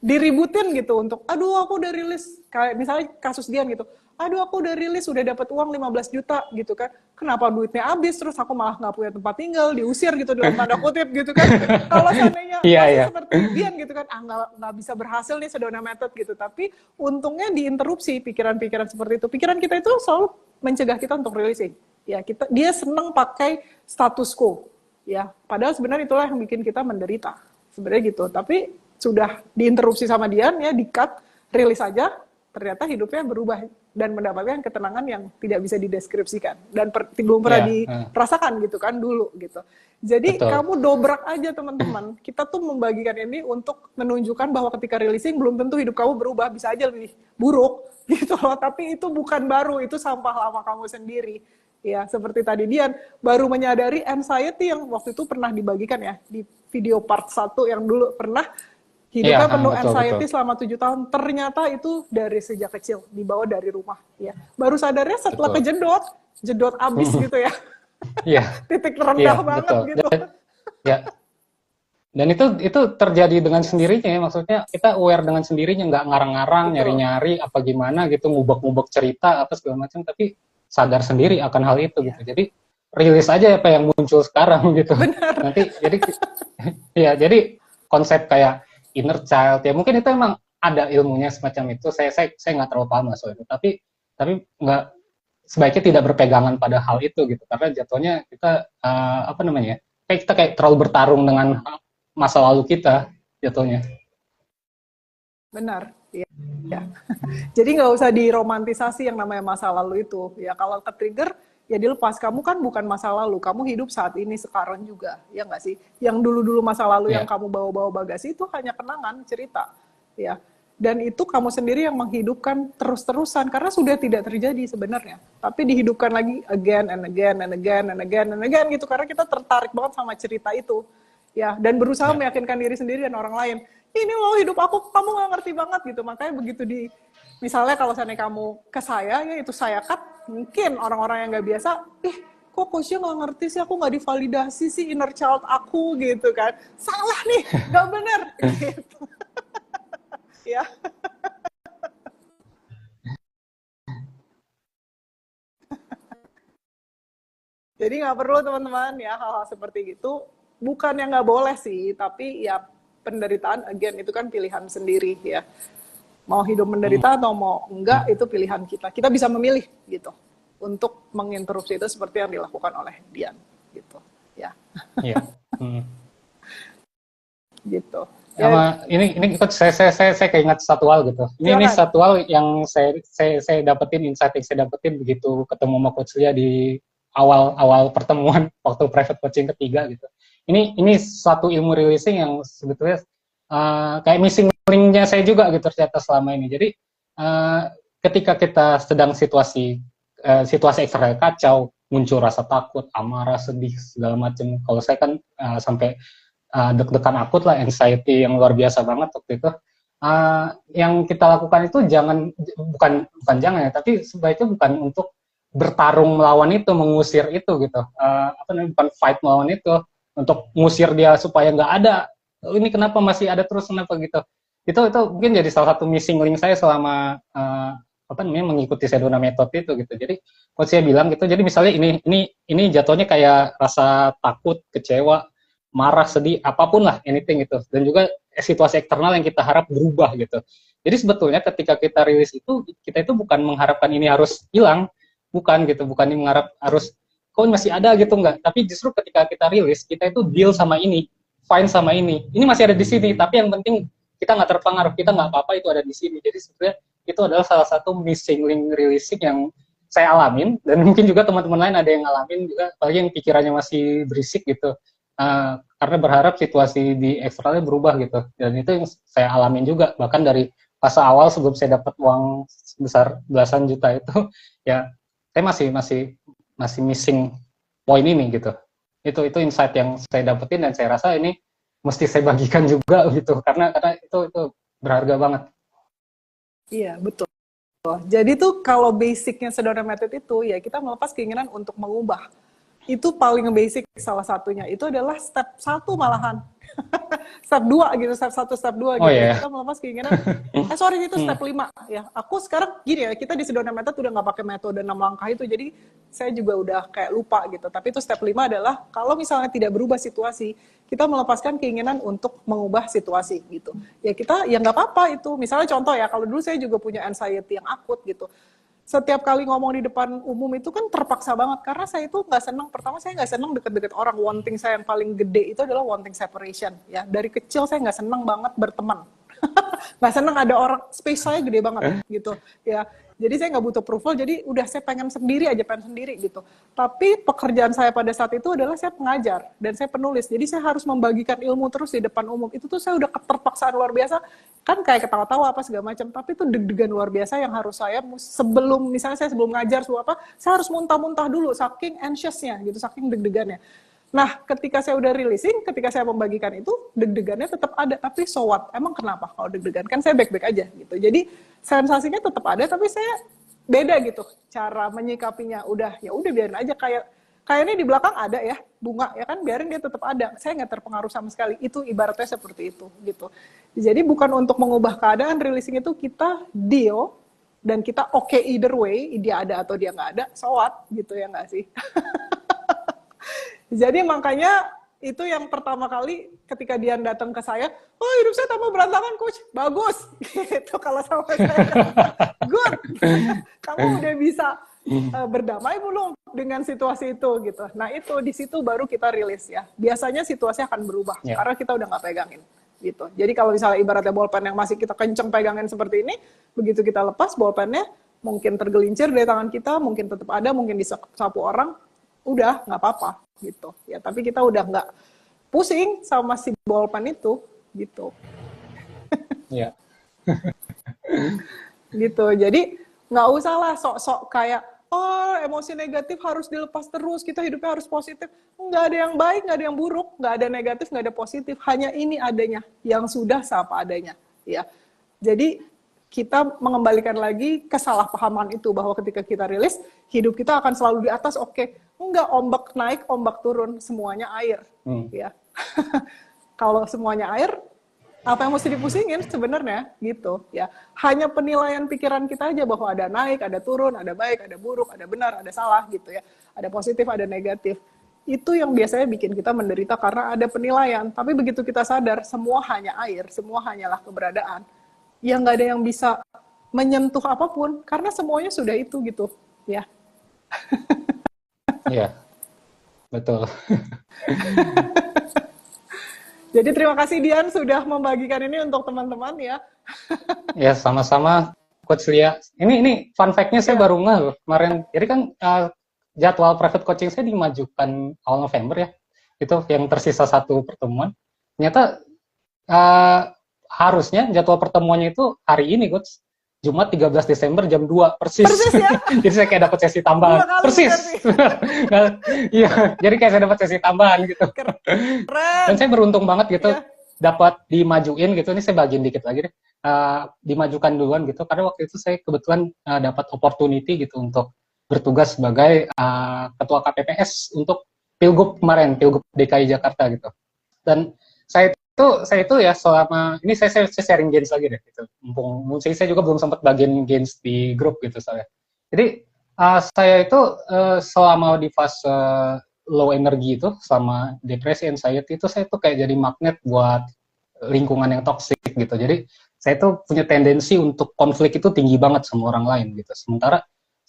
diributin gitu untuk, aduh aku udah rilis, kayak misalnya kasus Dian gitu, aduh aku udah rilis, udah dapat uang 15 juta gitu kan, kenapa duitnya habis, terus aku malah nggak punya tempat tinggal, diusir gitu dalam tanda kutip gitu kan. Kalau seandainya seperti Dian gitu kan, nggak bisa berhasil nih Sedona Method gitu, tapi untungnya diinterupsi pikiran-pikiran seperti itu. Pikiran kita itu selalu mencegah kita untuk releasing. Ya, dia seneng pakai status quo. Ya, padahal sebenarnya itulah yang bikin kita menderita. Sebenarnya gitu, tapi sudah diinterupsi sama Dian ya, di-cut, rilis aja, ternyata hidupnya berubah dan mendapatkan ketenangan yang tidak bisa dideskripsikan dan belum pernah dirasakan gitu kan dulu gitu. Jadi kamu dobrak aja teman-teman. Kita tuh membagikan ini untuk menunjukkan bahwa ketika releasing belum tentu hidup kamu berubah, bisa aja lebih buruk gitu loh. Tapi itu bukan baru, itu sampah lama kamu sendiri. Ya, seperti tadi Dian baru menyadari anxiety yang waktu itu pernah dibagikan ya di video part 1 yang dulu pernah hidupnya penuh anxiety selama 7 tahun. Ternyata itu dari sejak kecil, dibawa dari rumah. Ya, baru sadarnya setelah jedot abis gitu ya. Iya. Titik terendah banget gitu. Dan itu terjadi dengan sendirinya ya, maksudnya kita aware dengan sendirinya, nggak ngarang-ngarang, nyari-nyari apa gimana gitu, ngubek-ngubek cerita apa segala macam, tapi sadar sendiri akan hal itu gitu. Jadi rilis aja apa yang muncul sekarang gitu. Benar. Nanti jadi konsep kayak inner child ya, mungkin itu emang ada ilmunya semacam itu. Saya nggak terlalu paham soal itu, tapi nggak, sebaiknya tidak berpegangan pada hal itu gitu, karena jatuhnya kita apa namanya, kita kayak terlalu bertarung dengan masa lalu kita jatuhnya. Benar ya. Jadi nggak usah diromantisasi yang namanya masa lalu itu ya. Kalau ke-trigger ya dilepas. Kamu kan bukan masa lalu, kamu hidup saat ini sekarang juga, ya nggak sih? Yang dulu-dulu masa lalu yang kamu bawa-bawa bagasi itu hanya kenangan, cerita, ya. Dan itu kamu sendiri yang menghidupkan terus-terusan, karena sudah tidak terjadi sebenarnya. Tapi dihidupkan lagi again and again and again and again and again gitu, karena kita tertarik banget sama cerita itu, ya. Dan berusaha meyakinkan diri sendiri dan orang lain. Ini loh hidup aku, kamu nggak ngerti banget gitu. Makanya begitu misalnya kalau seandainya kamu ke saya, ya itu saya cut, mungkin orang-orang yang nggak biasa, kok coachnya nggak ngerti sih, aku nggak divalidasi sih inner child aku gitu kan. Salah nih, nggak bener. Gitu. Ya. Jadi nggak perlu teman-teman ya hal-hal seperti itu. Bukan yang nggak boleh sih, tapi ya penderitaan again itu kan pilihan sendiri ya. Mau hidup menderita atau mau enggak itu pilihan kita. Kita bisa memilih gitu untuk menginterupsi itu seperti yang dilakukan oleh Dian gitu ya. Iya. Gitu. Sama ini saya keinget satu hal gitu. Ini satu hal yang saya dapetin, insight yang saya dapetin begitu ketemu sama Coach Lia di awal pertemuan waktu private coaching ketiga gitu. Ini satu ilmu releasing yang sebetulnya kayak missing link-nya saya juga gitu ternyata selama ini. Jadi ketika kita sedang situasi eksternal kacau, muncul rasa takut, amarah, sedih segala macam. Kalau saya kan sampai deg-degan akut lah, anxiety yang luar biasa banget waktu itu. Yang kita lakukan itu bukan jangan ya, tapi sebaiknya bukan untuk bertarung melawan itu, mengusir itu gitu. Bukan fight melawan itu, untuk ngusir dia supaya nggak ada. Ini kenapa masih ada terus, kenapa gitu. Itu mungkin jadi salah satu missing link saya selama apa namanya mengikuti Sedona Method itu gitu. Jadi coach saya bilang gitu. Jadi misalnya ini jatuhnya kayak rasa takut, kecewa, marah, sedih, apapun lah, anything gitu. Dan juga situasi eksternal yang kita harap berubah gitu. Jadi sebetulnya ketika kita rilis itu, kita itu bukan mengharapkan ini harus hilang, bukan gitu, bukan mengharap harus kok masih ada gitu, enggak. Tapi justru ketika kita rilis, kita itu deal sama ini, fine sama ini masih ada di sini, tapi yang penting kita nggak terpengaruh, kita nggak apa-apa itu ada di sini. Jadi sebenarnya itu adalah salah satu missing link releasing yang saya alamin, dan mungkin juga teman-teman lain ada yang ngalamin juga, apalagi yang pikirannya masih berisik gitu, karena berharap situasi di eksternalnya berubah gitu. Dan itu yang saya alamin juga, bahkan dari fase awal sebelum saya dapat uang sebesar belasan juta itu, ya saya masih missing poin ini gitu. Itu insight yang saya dapetin, dan saya rasa ini mesti saya bagikan juga gitu, karena itu berharga banget. Iya, betul. Jadi tuh kalau basicnya Sedona Method itu ya kita melepas keinginan untuk mengubah. Itu paling basic salah satunya. Itu adalah step 1 malahan. Step 2 gitu, step 1, step 2 gitu. Yeah. Kita melepas keinginan. Itu step 5 ya. Aku sekarang gini ya, kita di Sedona Method udah nggak pakai metode 6 langkah itu. Jadi saya juga udah kayak lupa gitu. Tapi itu step 5 adalah kalau misalnya tidak berubah situasi, kita melepaskan keinginan untuk mengubah situasi gitu. Ya kita ya nggak apa-apa itu. Misalnya contoh ya, kalau dulu saya juga punya anxiety yang akut gitu. Setiap kali ngomong di depan umum itu kan terpaksa banget, karena saya itu nggak senang. Pertama saya nggak senang deket-deket orang. Wanting saya yang paling gede itu adalah wanting separation. Ya dari kecil saya nggak senang banget berteman, nggak senang ada orang, space saya gede banget gitu. Ya jadi saya nggak butuh approval. Jadi udah saya pengen sendiri gitu. Tapi pekerjaan saya pada saat itu adalah saya pengajar dan saya penulis. Jadi saya harus membagikan ilmu terus di depan umum. Itu tuh saya udah keterpaksaan luar biasa. Kan kayak ketawa-tawa apa segala macam, tapi itu deg-degan luar biasa yang harus saya sebelum ngajar saya harus muntah-muntah dulu saking anxiousnya gitu, saking deg-degannya. Nah, ketika saya udah releasing, ketika saya membagikan itu, deg-degannya tetap ada, tapi so what? Emang kenapa kalau deg-degan? Kan saya baik-baik aja gitu. Jadi sensasinya tetap ada, tapi saya beda gitu cara menyikapinya. Ya udah biarin aja, kayak ini di belakang ada ya bunga ya kan, biarin dia tetap ada. Saya nggak terpengaruh sama sekali. Itu ibaratnya seperti itu gitu. Jadi bukan untuk mengubah keadaan, releasing itu kita deal dan kita oke either way, dia ada atau dia nggak ada, so what gitu ya nggak sih? Jadi makanya itu yang pertama kali ketika dia datang ke saya, oh hidup saya tambah berantakan coach, bagus gitu. Kalau sama saya good, kamu udah bisa berdamai belum dengan situasi itu gitu. Nah itu di situ baru kita rilis ya. Biasanya situasi akan berubah karena kita udah nggak pegangin gitu. Jadi kalau misalnya ibaratnya bolpen yang masih kita kenceng pegangin seperti ini, begitu kita lepas bolpennya mungkin tergelincir dari tangan kita, mungkin tetap ada, mungkin disapu orang, udah nggak apa-apa gitu ya. Tapi kita udah nggak pusing sama si bolpen itu gitu. Iya. Gitu. Jadi nggak usah lah sok-sok kayak emosi negatif harus dilepas terus, kita hidupnya harus positif. Nggak ada yang baik, nggak ada yang buruk, nggak ada negatif, nggak ada positif, hanya ini adanya yang sudah apa adanya ya. Jadi kita mengembalikan lagi kesalahpahaman itu, bahwa ketika kita rilis, hidup kita akan selalu di atas, oke. Enggak, ombak naik, ombak turun, semuanya air. Ya. Kalau semuanya air, apa yang mesti dipusingin sebenarnya gitu ya. Hanya penilaian pikiran kita aja bahwa ada naik, ada turun, ada baik, ada buruk, ada benar, ada salah gitu ya. Ada positif, ada negatif. Itu yang biasanya bikin kita menderita karena ada penilaian. Tapi begitu kita sadar, semua hanya air, semua hanyalah keberadaan. Ya nggak ada yang bisa menyentuh apapun karena semuanya sudah itu gitu ya. Iya, betul. Jadi terima kasih Dian sudah membagikan ini untuk teman-teman ya. Ya sama-sama Coach Lia. Ini fun fact-nya saya baru ngeh loh kemarin. Jadi kan jadwal private coaching saya dimajukan awal November ya. Itu yang tersisa 1 pertemuan. Ternyata harusnya jadwal pertemuannya itu hari ini, Coach. Jumat 13 Desember jam 2 persis. Persis ya? Jadi saya kayak dapat sesi tambahan. Persis. Iya, jadi kayak saya dapat sesi tambahan gitu. Keren. Dan saya beruntung banget gitu dapat dimajuin gitu. Ini saya bagiin dikit lagi deh. Dimajukan duluan gitu karena waktu itu saya kebetulan dapat opportunity gitu untuk bertugas sebagai ketua KPPS untuk Pilgub kemarin, Pilgub DKI Jakarta gitu. Dan saya saya itu ya selama ini saya sharing gains lagi deh gitu. Mumpung saya juga belum sempat bagian gains di grup gitu saya. Jadi saya itu selama di fase low energy itu, selama depresi, anxiety itu saya tuh kayak jadi magnet buat lingkungan yang toksik gitu. Jadi saya tuh punya tendensi untuk konflik itu tinggi banget sama orang lain gitu. Sementara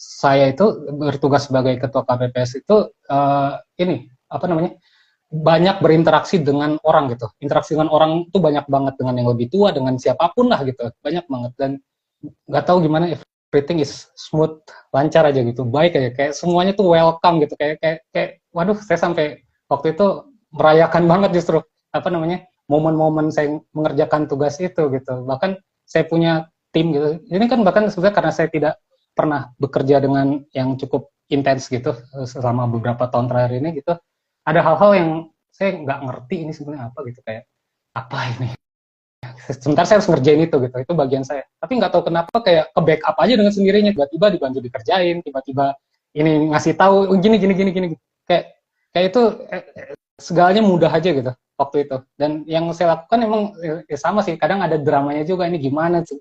saya itu bertugas sebagai ketua KPPS itu ini apa namanya, banyak berinteraksi dengan orang gitu. Interaksi dengan orang itu banyak banget, dengan yang lebih tua, dengan siapapun lah gitu. Banyak banget, dan nggak tahu gimana, everything is smooth, lancar aja gitu. Baik aja, kayak semuanya tuh welcome gitu. Kayak waduh, saya sampai waktu itu merayakan banget justru apa namanya, momen-momen saya mengerjakan tugas itu gitu. Bahkan saya punya tim gitu. Ini kan bahkan sebenarnya karena saya tidak pernah bekerja dengan yang cukup intens gitu selama beberapa tahun terakhir ini gitu, ada hal-hal yang saya nggak ngerti ini sebenarnya apa gitu, kayak apa ini, sebentar saya harus ngerjain itu bagian saya, tapi nggak tahu kenapa kayak ke backup aja dengan sendirinya, tiba-tiba dibantu dikerjain, tiba-tiba ini ngasih tahu gini kayak kayak itu segalanya mudah aja gitu waktu itu. Dan yang saya lakukan emang sama sih, kadang ada dramanya juga, ini gimana tuh,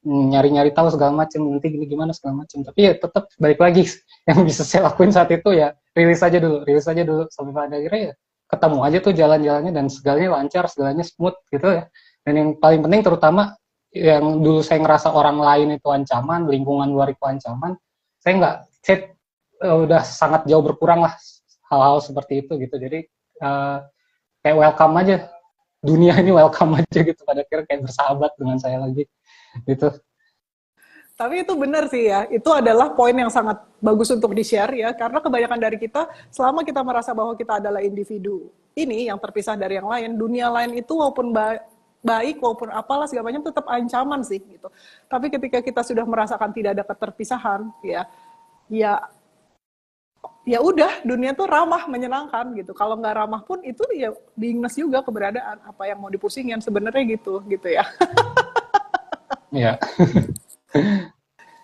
nyari-nyari tahu segala macam, nanti gini gimana segala macam, tapi ya tetap balik lagi yang bisa saya lakuin saat itu ya rilis aja dulu sampai pada akhirnya ya ketemu aja tuh jalan-jalannya, dan segalanya lancar, segalanya smooth gitu ya. Dan yang paling penting terutama yang dulu saya ngerasa orang lain itu ancaman, lingkungan luar itu ancaman, saya udah sangat jauh berkurang lah hal-hal seperti itu gitu. Jadi kayak welcome aja, dunia ini welcome aja gitu, pada akhirnya kayak bersahabat dengan saya lagi gitu. Tapi itu benar sih ya, itu adalah poin yang sangat bagus untuk di-share ya, karena kebanyakan dari kita, selama kita merasa bahwa kita adalah individu ini yang terpisah dari yang lain, dunia lain itu walaupun baik, walaupun apalah segala macam, tetap ancaman sih gitu. Tapi ketika kita sudah merasakan tidak ada keterpisahan, ya udah, dunia tuh ramah, menyenangkan gitu. Kalau nggak ramah pun itu ya beingness juga keberadaan, apa yang mau dipusingin sebenarnya gitu ya. Iya.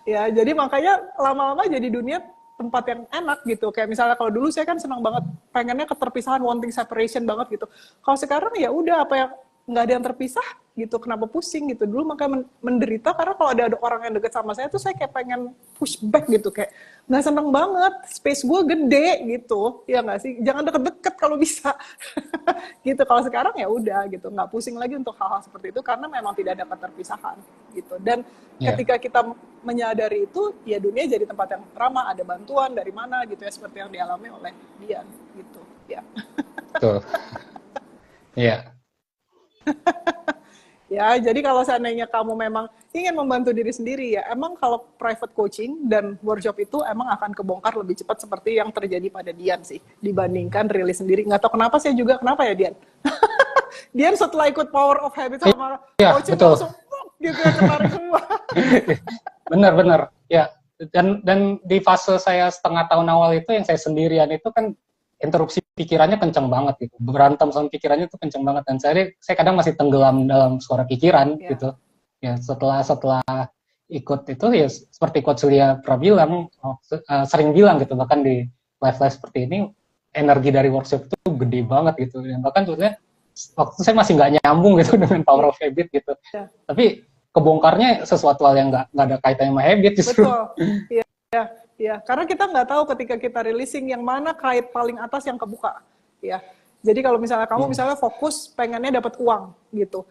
Ya, jadi makanya lama-lama jadi dunia tempat yang enak gitu. Kayak misalnya kalau dulu saya kan senang banget, pengennya keterpisahan, wanting separation banget gitu. Kalau sekarang ya udah, apa yang nggak ada yang terpisah gitu, kenapa pusing gitu. Dulu makanya menderita karena kalau ada orang yang deket sama saya tuh saya kayak pengen push back gitu, kayak nggak seneng banget, space gue gede gitu, ya nggak sih, jangan deket-deket kalau bisa. Gitu. Kalau sekarang ya udah gitu, nggak pusing lagi untuk hal-hal seperti itu karena memang tidak ada keterpisahan gitu. Dan ketika kita menyadari itu, ya dunia jadi tempat yang ramah, ada bantuan dari mana gitu ya, seperti yang dialami oleh Dian gitu ya. Betul. Iya. Ya, jadi kalau seandainya kamu memang ingin membantu diri sendiri ya, emang kalau private coaching dan workshop itu emang akan kebongkar lebih cepat seperti yang terjadi pada Dian sih, dibandingkan rilis sendiri. Nggak tahu kenapa saya juga, kenapa ya Dian? Dian setelah ikut Power of Habit sama coaching betul. langsung gitu ya, kemarin semua. Benar. Ya, dan di fase saya setengah tahun awal itu yang saya sendirian itu kan interupsi pikirannya kencang banget gitu, berantem sama pikirannya itu kencang banget, dan saya kadang masih tenggelam dalam suara pikiran gitu. Ya setelah ikut itu ya seperti Coach Lia pernah bilang, sering bilang gitu, bahkan di live seperti ini, energi dari workshop itu gede banget gitu, dan bahkan sebenarnya waktu saya masih nggak nyambung gitu dengan Power of Habit gitu, tapi kebongkarnya sesuatu hal yang nggak ada kaitannya sama habit justru. Betul. Ya, karena kita nggak tahu ketika kita releasing yang mana kait paling atas yang kebuka, ya. Jadi kalau misalnya kamu misalnya fokus pengennya dapat uang gitu,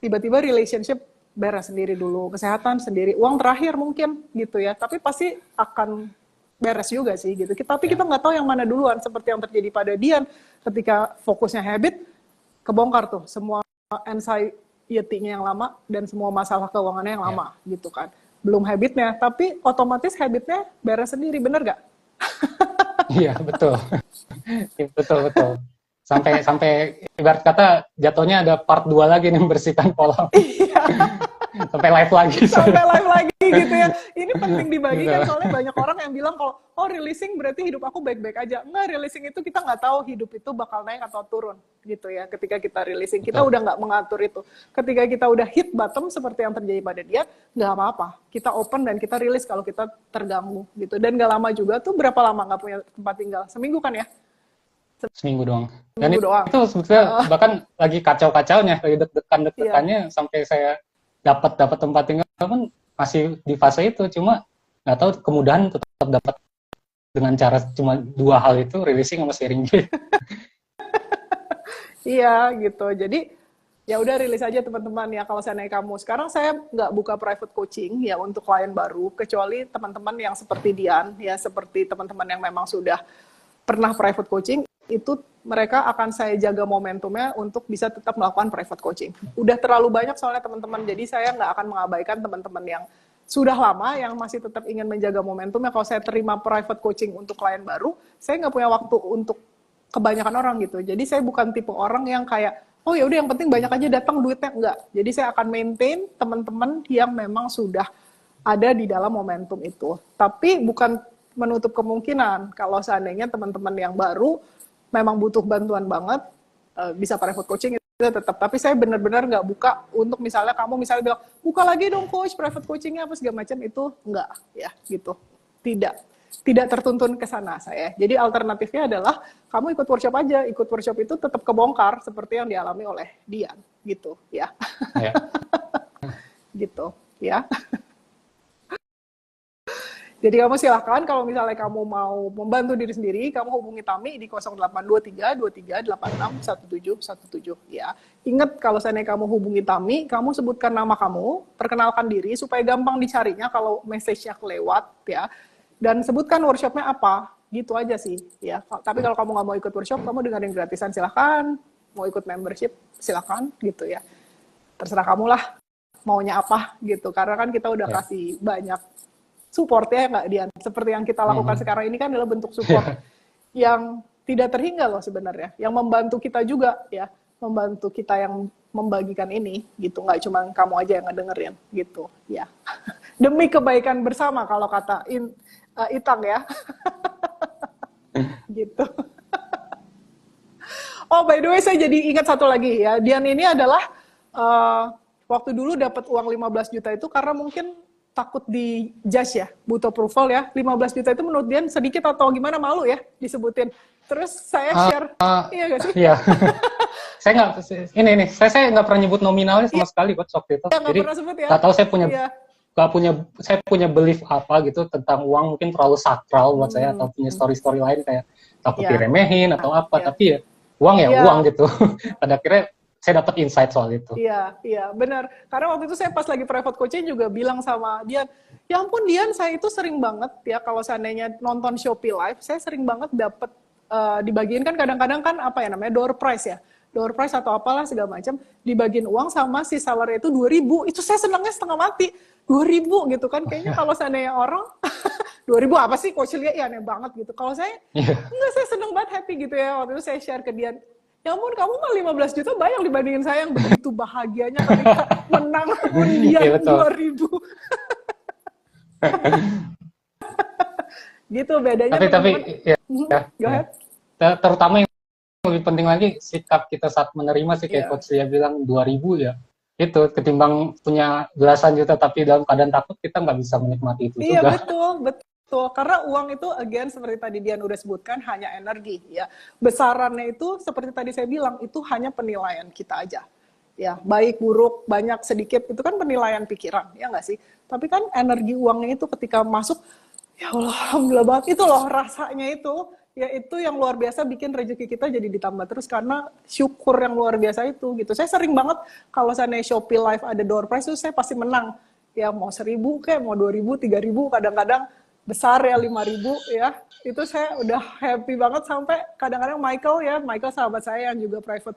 tiba-tiba relationship beres sendiri dulu, kesehatan sendiri, uang terakhir mungkin gitu ya. Tapi pasti akan beres juga sih gitu. Tapi kita nggak tahu yang mana duluan, seperti yang terjadi pada Dian ketika fokusnya habit, kebongkar tuh semua anxiety-nya yang lama dan semua masalah keuangannya yang lama gitu kan. Belum habitnya, tapi otomatis habitnya beres sendiri, bener gak? Iya, betul. betul. Sampai ibarat kata jatuhnya ada part 2 lagi nih, membersihkan pola. Iya. Sampai live lagi. Sampai live lagi gitu ya. Ini penting dibagikan soalnya banyak orang yang bilang kalau releasing berarti hidup aku baik-baik aja. Enggak, releasing itu kita nggak tahu hidup itu bakal naik atau turun gitu ya. Ketika kita releasing, kita udah nggak mengatur itu. Ketika kita udah hit bottom seperti yang terjadi pada dia, nggak apa-apa. Kita open dan kita rilis kalau kita terganggu gitu. Dan nggak lama juga tuh, berapa lama nggak punya tempat tinggal? Seminggu kan ya? seminggu doang. Dan Seminggu doang. itu sebetulnya bahkan lagi kacau-kacaunya, lagi Iya. deg-degannya sampai saya dapat tempat tinggal pun masih di fase itu. Cuma nggak tahu kemudahan tetap dapat dengan cara cuma dua hal itu, releasing sama sharing gitu. Iya gitu. Jadi ya udah rilis aja teman-teman ya kalau seandainya kamu. Sekarang saya nggak buka private coaching ya untuk klien baru kecuali teman-teman yang seperti Dian ya seperti teman-teman yang memang sudah pernah private coaching itu mereka akan saya jaga momentumnya untuk bisa tetap melakukan private coaching. Udah terlalu banyak soalnya teman-teman, jadi saya nggak akan mengabaikan teman-teman yang sudah lama yang masih tetap ingin menjaga momentumnya. Kalau saya terima private coaching untuk klien baru, saya nggak punya waktu untuk kebanyakan orang gitu. Jadi saya bukan tipe orang yang kayak, oh ya udah yang penting banyak aja datang duitnya, enggak. Jadi saya akan maintain teman-teman yang memang sudah ada di dalam momentum itu. Tapi bukan menutup kemungkinan kalau seandainya teman-teman yang baru memang butuh bantuan banget, bisa private coaching itu tetap. Tapi saya benar-benar nggak buka untuk misalnya kamu misalnya bilang, buka lagi dong coach, private coachingnya apa segala macam, itu enggak ya gitu. Tidak tertuntun ke sana saya. Jadi alternatifnya adalah kamu ikut workshop aja, ikut workshop itu tetap kebongkar seperti yang dialami oleh Dian gitu ya. Ya. Gitu ya. Jadi kamu silahkan kalau misalnya kamu mau membantu diri sendiri, kamu hubungi Tami di 0823 23 86 17 17 ya. Ingat kalau seandainya kamu hubungi Tami, kamu sebutkan nama kamu, perkenalkan diri supaya gampang dicarinya kalau message-nya kelewat ya. Dan sebutkan workshopnya apa, gitu aja sih ya. Tapi kalau kamu nggak mau ikut workshop, kamu dengerin gratisan silahkan, mau ikut membership silahkan gitu ya. Terserah kamu lah maunya apa gitu. Karena kan kita udah kasih banyak support ya nggak Dian? Seperti yang kita lakukan sekarang ini kan adalah bentuk support yang tidak terhingga loh sebenarnya. Yang membantu kita juga ya, membantu kita yang membagikan ini gitu. Nggak cuma kamu aja yang ngedengerin gitu ya. Demi kebaikan bersama kalau kata Itang ya. Gitu. Oh by the way saya jadi ingat satu lagi ya. Dian ini adalah waktu dulu dapat uang 15 juta itu karena mungkin takut di judge ya, butuh approval ya. 15 juta itu menurut Dian sedikit atau gimana, malu ya disebutin. Terus saya share, iya gak sih? Iya. Saya nggak, saya nggak pernah nyebut nominalnya sama sekali buat waktu itu. Ya, Jadi ya. nggak tahu saya punya belief apa gitu tentang uang, mungkin terlalu sakral buat saya atau punya story lain kayak takut diremehin atau apa. Tapi ya uang uang gitu. Pada akhirnya saya dapat insight soal itu. Iya, benar. Karena waktu itu saya pas lagi private coaching juga bilang sama Dian, ya ampun Dian, saya itu sering banget ya kalau seandainya nonton Shopee Live, saya sering banget dapat dibagiin kan kadang-kadang kan apa ya namanya door prize ya, door prize atau apalah segala macam, dibagiin uang sama si sellernya itu 2.000, itu saya senangnya setengah mati, 2.000 gitu kan, kayaknya kalau seandainya orang 2.000 apa sih Coach Lia, ya aneh banget gitu. Kalau saya enggak, saya seneng banget, happy gitu ya. Waktu itu saya share ke Dian, ya ampun kamu mah 15 juta banyak dibandingin saya yang begitu bahagianya ketika menang undian 2.000. Gitu bedanya. Tapi ya, Go ahead. Terutama yang lebih penting lagi sikap kita saat menerima sih, kayak Coach Lia bilang 2.000 ya. Itu ketimbang punya belasan juta tapi dalam keadaan takut, kita nggak bisa menikmati itu juga. Iya betul. Karena uang itu again seperti tadi Dian udah sebutkan hanya energi ya. Besarannya itu seperti tadi saya bilang itu hanya penilaian kita aja. Ya, baik buruk, banyak sedikit itu kan penilaian pikiran, ya nggak sih? Tapi kan energi uangnya itu ketika masuk, ya Allah, alhamdulillah banget itu loh rasanya itu. Ya itu yang luar biasa bikin rezeki kita jadi ditambah terus karena syukur yang luar biasa itu gitu. Saya sering banget kalau seandainya Shopee Live ada door prize itu saya pasti menang. Ya mau 1.000 kayak mau 2.000, 3.000, kadang-kadang besar ya 5.000 ya. Itu saya udah happy banget sampai kadang-kadang Michael sahabat saya yang juga private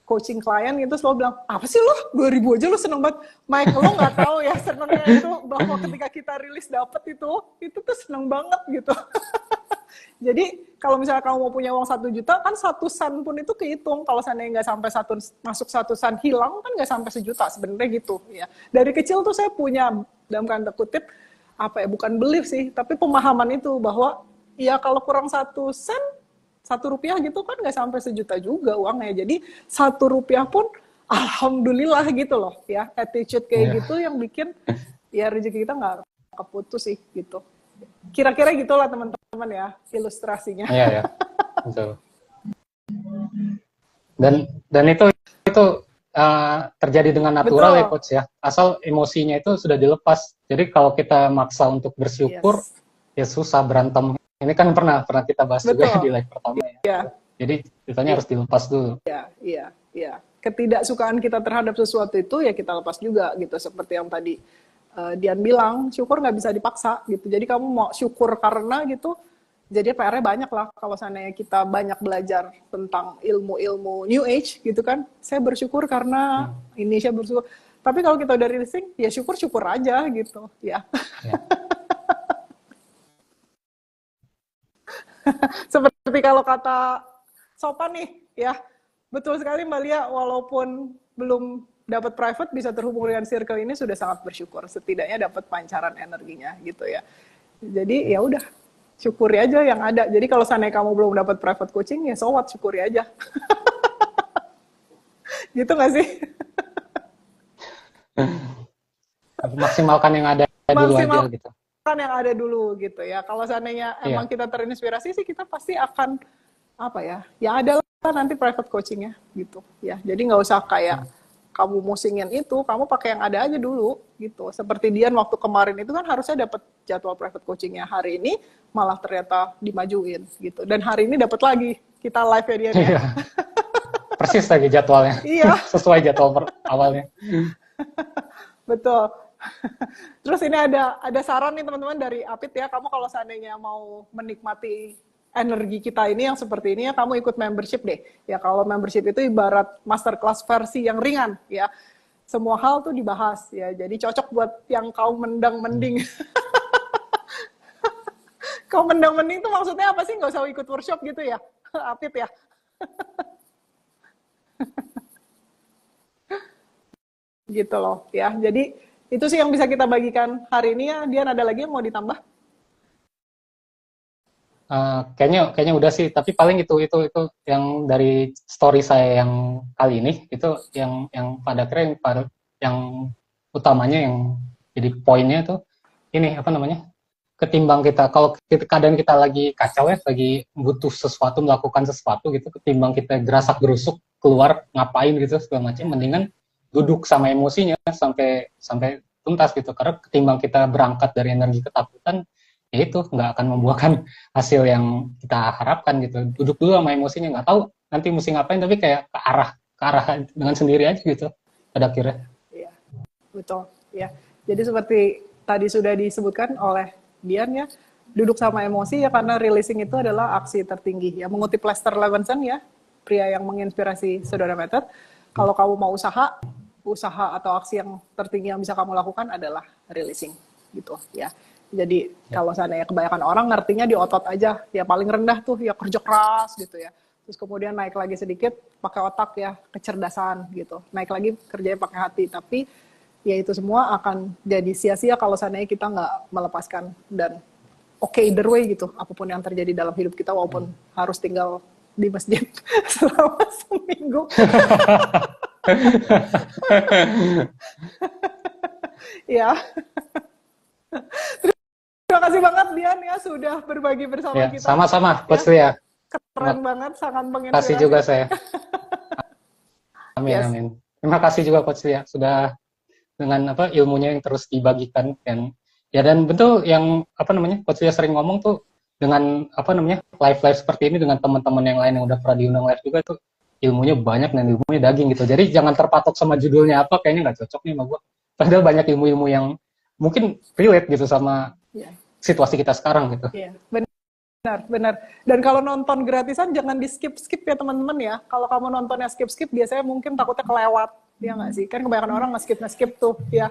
coaching klien itu selalu bilang, apa sih lo 2.000 aja lo seneng banget. Michael lo nggak tahu ya senengnya itu bahwa ketika kita rilis dapet itu tuh seneng banget gitu. Jadi kalau misalnya kamu mau punya uang 1 juta kan 1 sen pun itu kehitung. Kalau seandainya nggak sampai masuk 1 sen hilang kan nggak sampai sejuta sebenarnya gitu ya. Dari kecil tuh saya punya dalam tanda kutip apa ya, bukan belief sih, tapi pemahaman itu bahwa ya kalau kurang 1 sen, 1 rupiah gitu kan nggak sampai sejuta juga uangnya. Jadi 1 rupiah pun alhamdulillah gitu loh ya. Attitude kayak gitu yang bikin ya rezeki kita nggak keputus sih gitu. Kira-kira gitulah teman-teman ya ilustrasinya. Iya, betul. Dan itu terjadi dengan natural Betul. ya coach ya, asal emosinya itu sudah dilepas. Jadi kalau kita maksa untuk bersyukur, Yes. ya susah, berantem. Ini kan pernah kita bahas juga ya di Betul. live pertama ya. Iya. Jadi ceritanya harus dilepas dulu. Iya, iya. Ketidaksukaan kita terhadap sesuatu itu ya kita lepas juga gitu. Seperti yang tadi Dian bilang, syukur nggak bisa dipaksa gitu. Jadi kamu mau syukur karena gitu, jadi PR-nya banyak lah kalau seandainya kita banyak belajar tentang ilmu-ilmu New Age gitu kan. Saya bersyukur karena ini, saya bersyukur. Tapi kalau kita udah releasing, ya syukur-syukur aja gitu ya. Ya. Seperti kalau kata Sopan nih, ya betul sekali Mbak Lia, walaupun belum dapat private bisa terhubung dengan circle ini sudah sangat bersyukur, setidaknya dapat pancaran energinya gitu ya. Jadi ya udah syukuri aja yang ada. Jadi kalau seandainya kamu belum dapat private coaching ya so what, syukuri aja. Gitu nggak sih? Maksimalkan yang ada dulu aja gitu. Kan yang ada dulu gitu ya. Kalau seandainya emang kita terinspirasi sih kita pasti akan apa ya? Ya ada lah nanti private coachingnya gitu ya. Jadi nggak usah kayak kamu musingin itu, kamu pakai yang ada aja dulu gitu. Seperti Dian waktu kemarin itu kan harusnya dapat jadwal private coachingnya, hari ini malah ternyata dimajuin gitu. Dan hari ini dapat lagi kita live ya Dian ya. Persis lagi jadwalnya. Iya. Sesuai jadwal awalnya. Betul. Terus ini ada saran nih teman-teman dari Apit ya, kamu kalau seandainya mau menikmati energi kita ini yang seperti ini ya, kamu ikut membership deh. Ya kalau membership itu ibarat masterclass versi yang ringan ya. Semua hal tuh dibahas ya. Jadi cocok buat yang kaum mendang-mending. Kaum mendang-mending tuh maksudnya apa sih? Nggak usah ikut workshop gitu ya, Apit ya. Gitu loh ya. Jadi itu sih yang bisa kita bagikan hari ini ya. Dian, ada lagi yang mau ditambah? Kayaknya udah sih, tapi paling itu yang dari story saya yang kali ini itu yang pada keren, yang utamanya yang jadi poinnya tuh ini apa namanya, ketimbang kita kalau kadang kita lagi kacau ya, lagi butuh sesuatu, melakukan sesuatu gitu, ketimbang kita gerasak gerusuk keluar ngapain gitu segala macam, mendingan duduk sama emosinya sampai tuntas gitu. Karena ketimbang kita berangkat dari energi ketakutan, ya itu nggak akan membuahkan hasil yang kita harapkan gitu. Duduk dulu sama emosinya, nggak tahu nanti mesti ngapain, tapi kayak ke arah dengan sendiri aja gitu pada akhirnya. Iya, betul ya. Jadi seperti tadi sudah disebutkan oleh Dian ya, duduk sama emosi ya, karena releasing itu adalah aksi tertinggi ya. Mengutip Lester Levinson ya, pria yang menginspirasi Saudara Method, kalau kamu mau usaha atau aksi yang tertinggi yang bisa kamu lakukan adalah releasing gitu ya. Jadi kalau seandainya kebanyakan orang ngertinya di otot aja, ya paling rendah tuh ya kerja keras gitu ya. Terus kemudian naik lagi sedikit pakai otak ya, kecerdasan gitu. Naik lagi kerjanya pakai hati, tapi ya itu semua akan jadi sia-sia kalau seandainya kita nggak melepaskan. Dan either way gitu, apapun yang terjadi dalam hidup kita, walaupun harus tinggal di masjid selama seminggu. Ya. Terima kasih banget Dian ya sudah berbagi bersama kita. Sama-sama, Coach Lia. Keren banget, sangat menginspirasi. Terima kasih juga saya. Amin, amin. Terima kasih juga Coach Lia sudah dengan ilmunya yang terus dibagikan, dan betul yang Coach Lia sering ngomong tuh, dengan live seperti ini dengan teman-teman yang lain yang udah pernah diundang live juga tuh, ilmunya banyak dan ilmunya daging gitu. Jadi jangan terpatok sama judulnya apa, kayaknya nggak cocok nih sama gue. Padahal banyak ilmu-ilmu yang mungkin relate gitu sama situasi kita sekarang gitu. Iya, benar. Dan kalau nonton gratisan jangan di skip ya teman-teman ya. Kalau kamu nontonnya skip biasanya mungkin takutnya kelewat, ya nggak sih? Kan kebanyakan orang nge-skip tuh ya.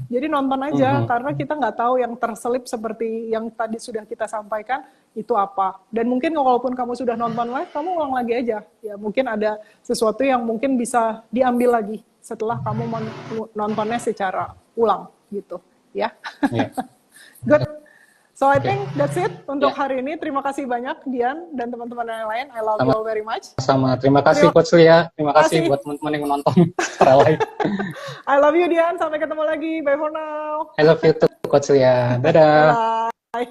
Jadi nonton aja, karena kita nggak tahu yang terselip seperti yang tadi sudah kita sampaikan itu apa. Dan mungkin walaupun kamu sudah nonton live, kamu ulang lagi aja. Ya mungkin ada sesuatu yang mungkin bisa diambil lagi setelah kamu nontonnya secara ulang gitu ya. Good. So I think that's it untuk hari ini. Terima kasih banyak Dian dan teman-teman yang lain. I love you all very much. Sama, terima kasih Coach Lia. Terima kasih buat teman-teman yang menonton secara live. I love you Dian. Sampai ketemu lagi. Bye for now. I love you too Coach Lia. Dadah. Bye.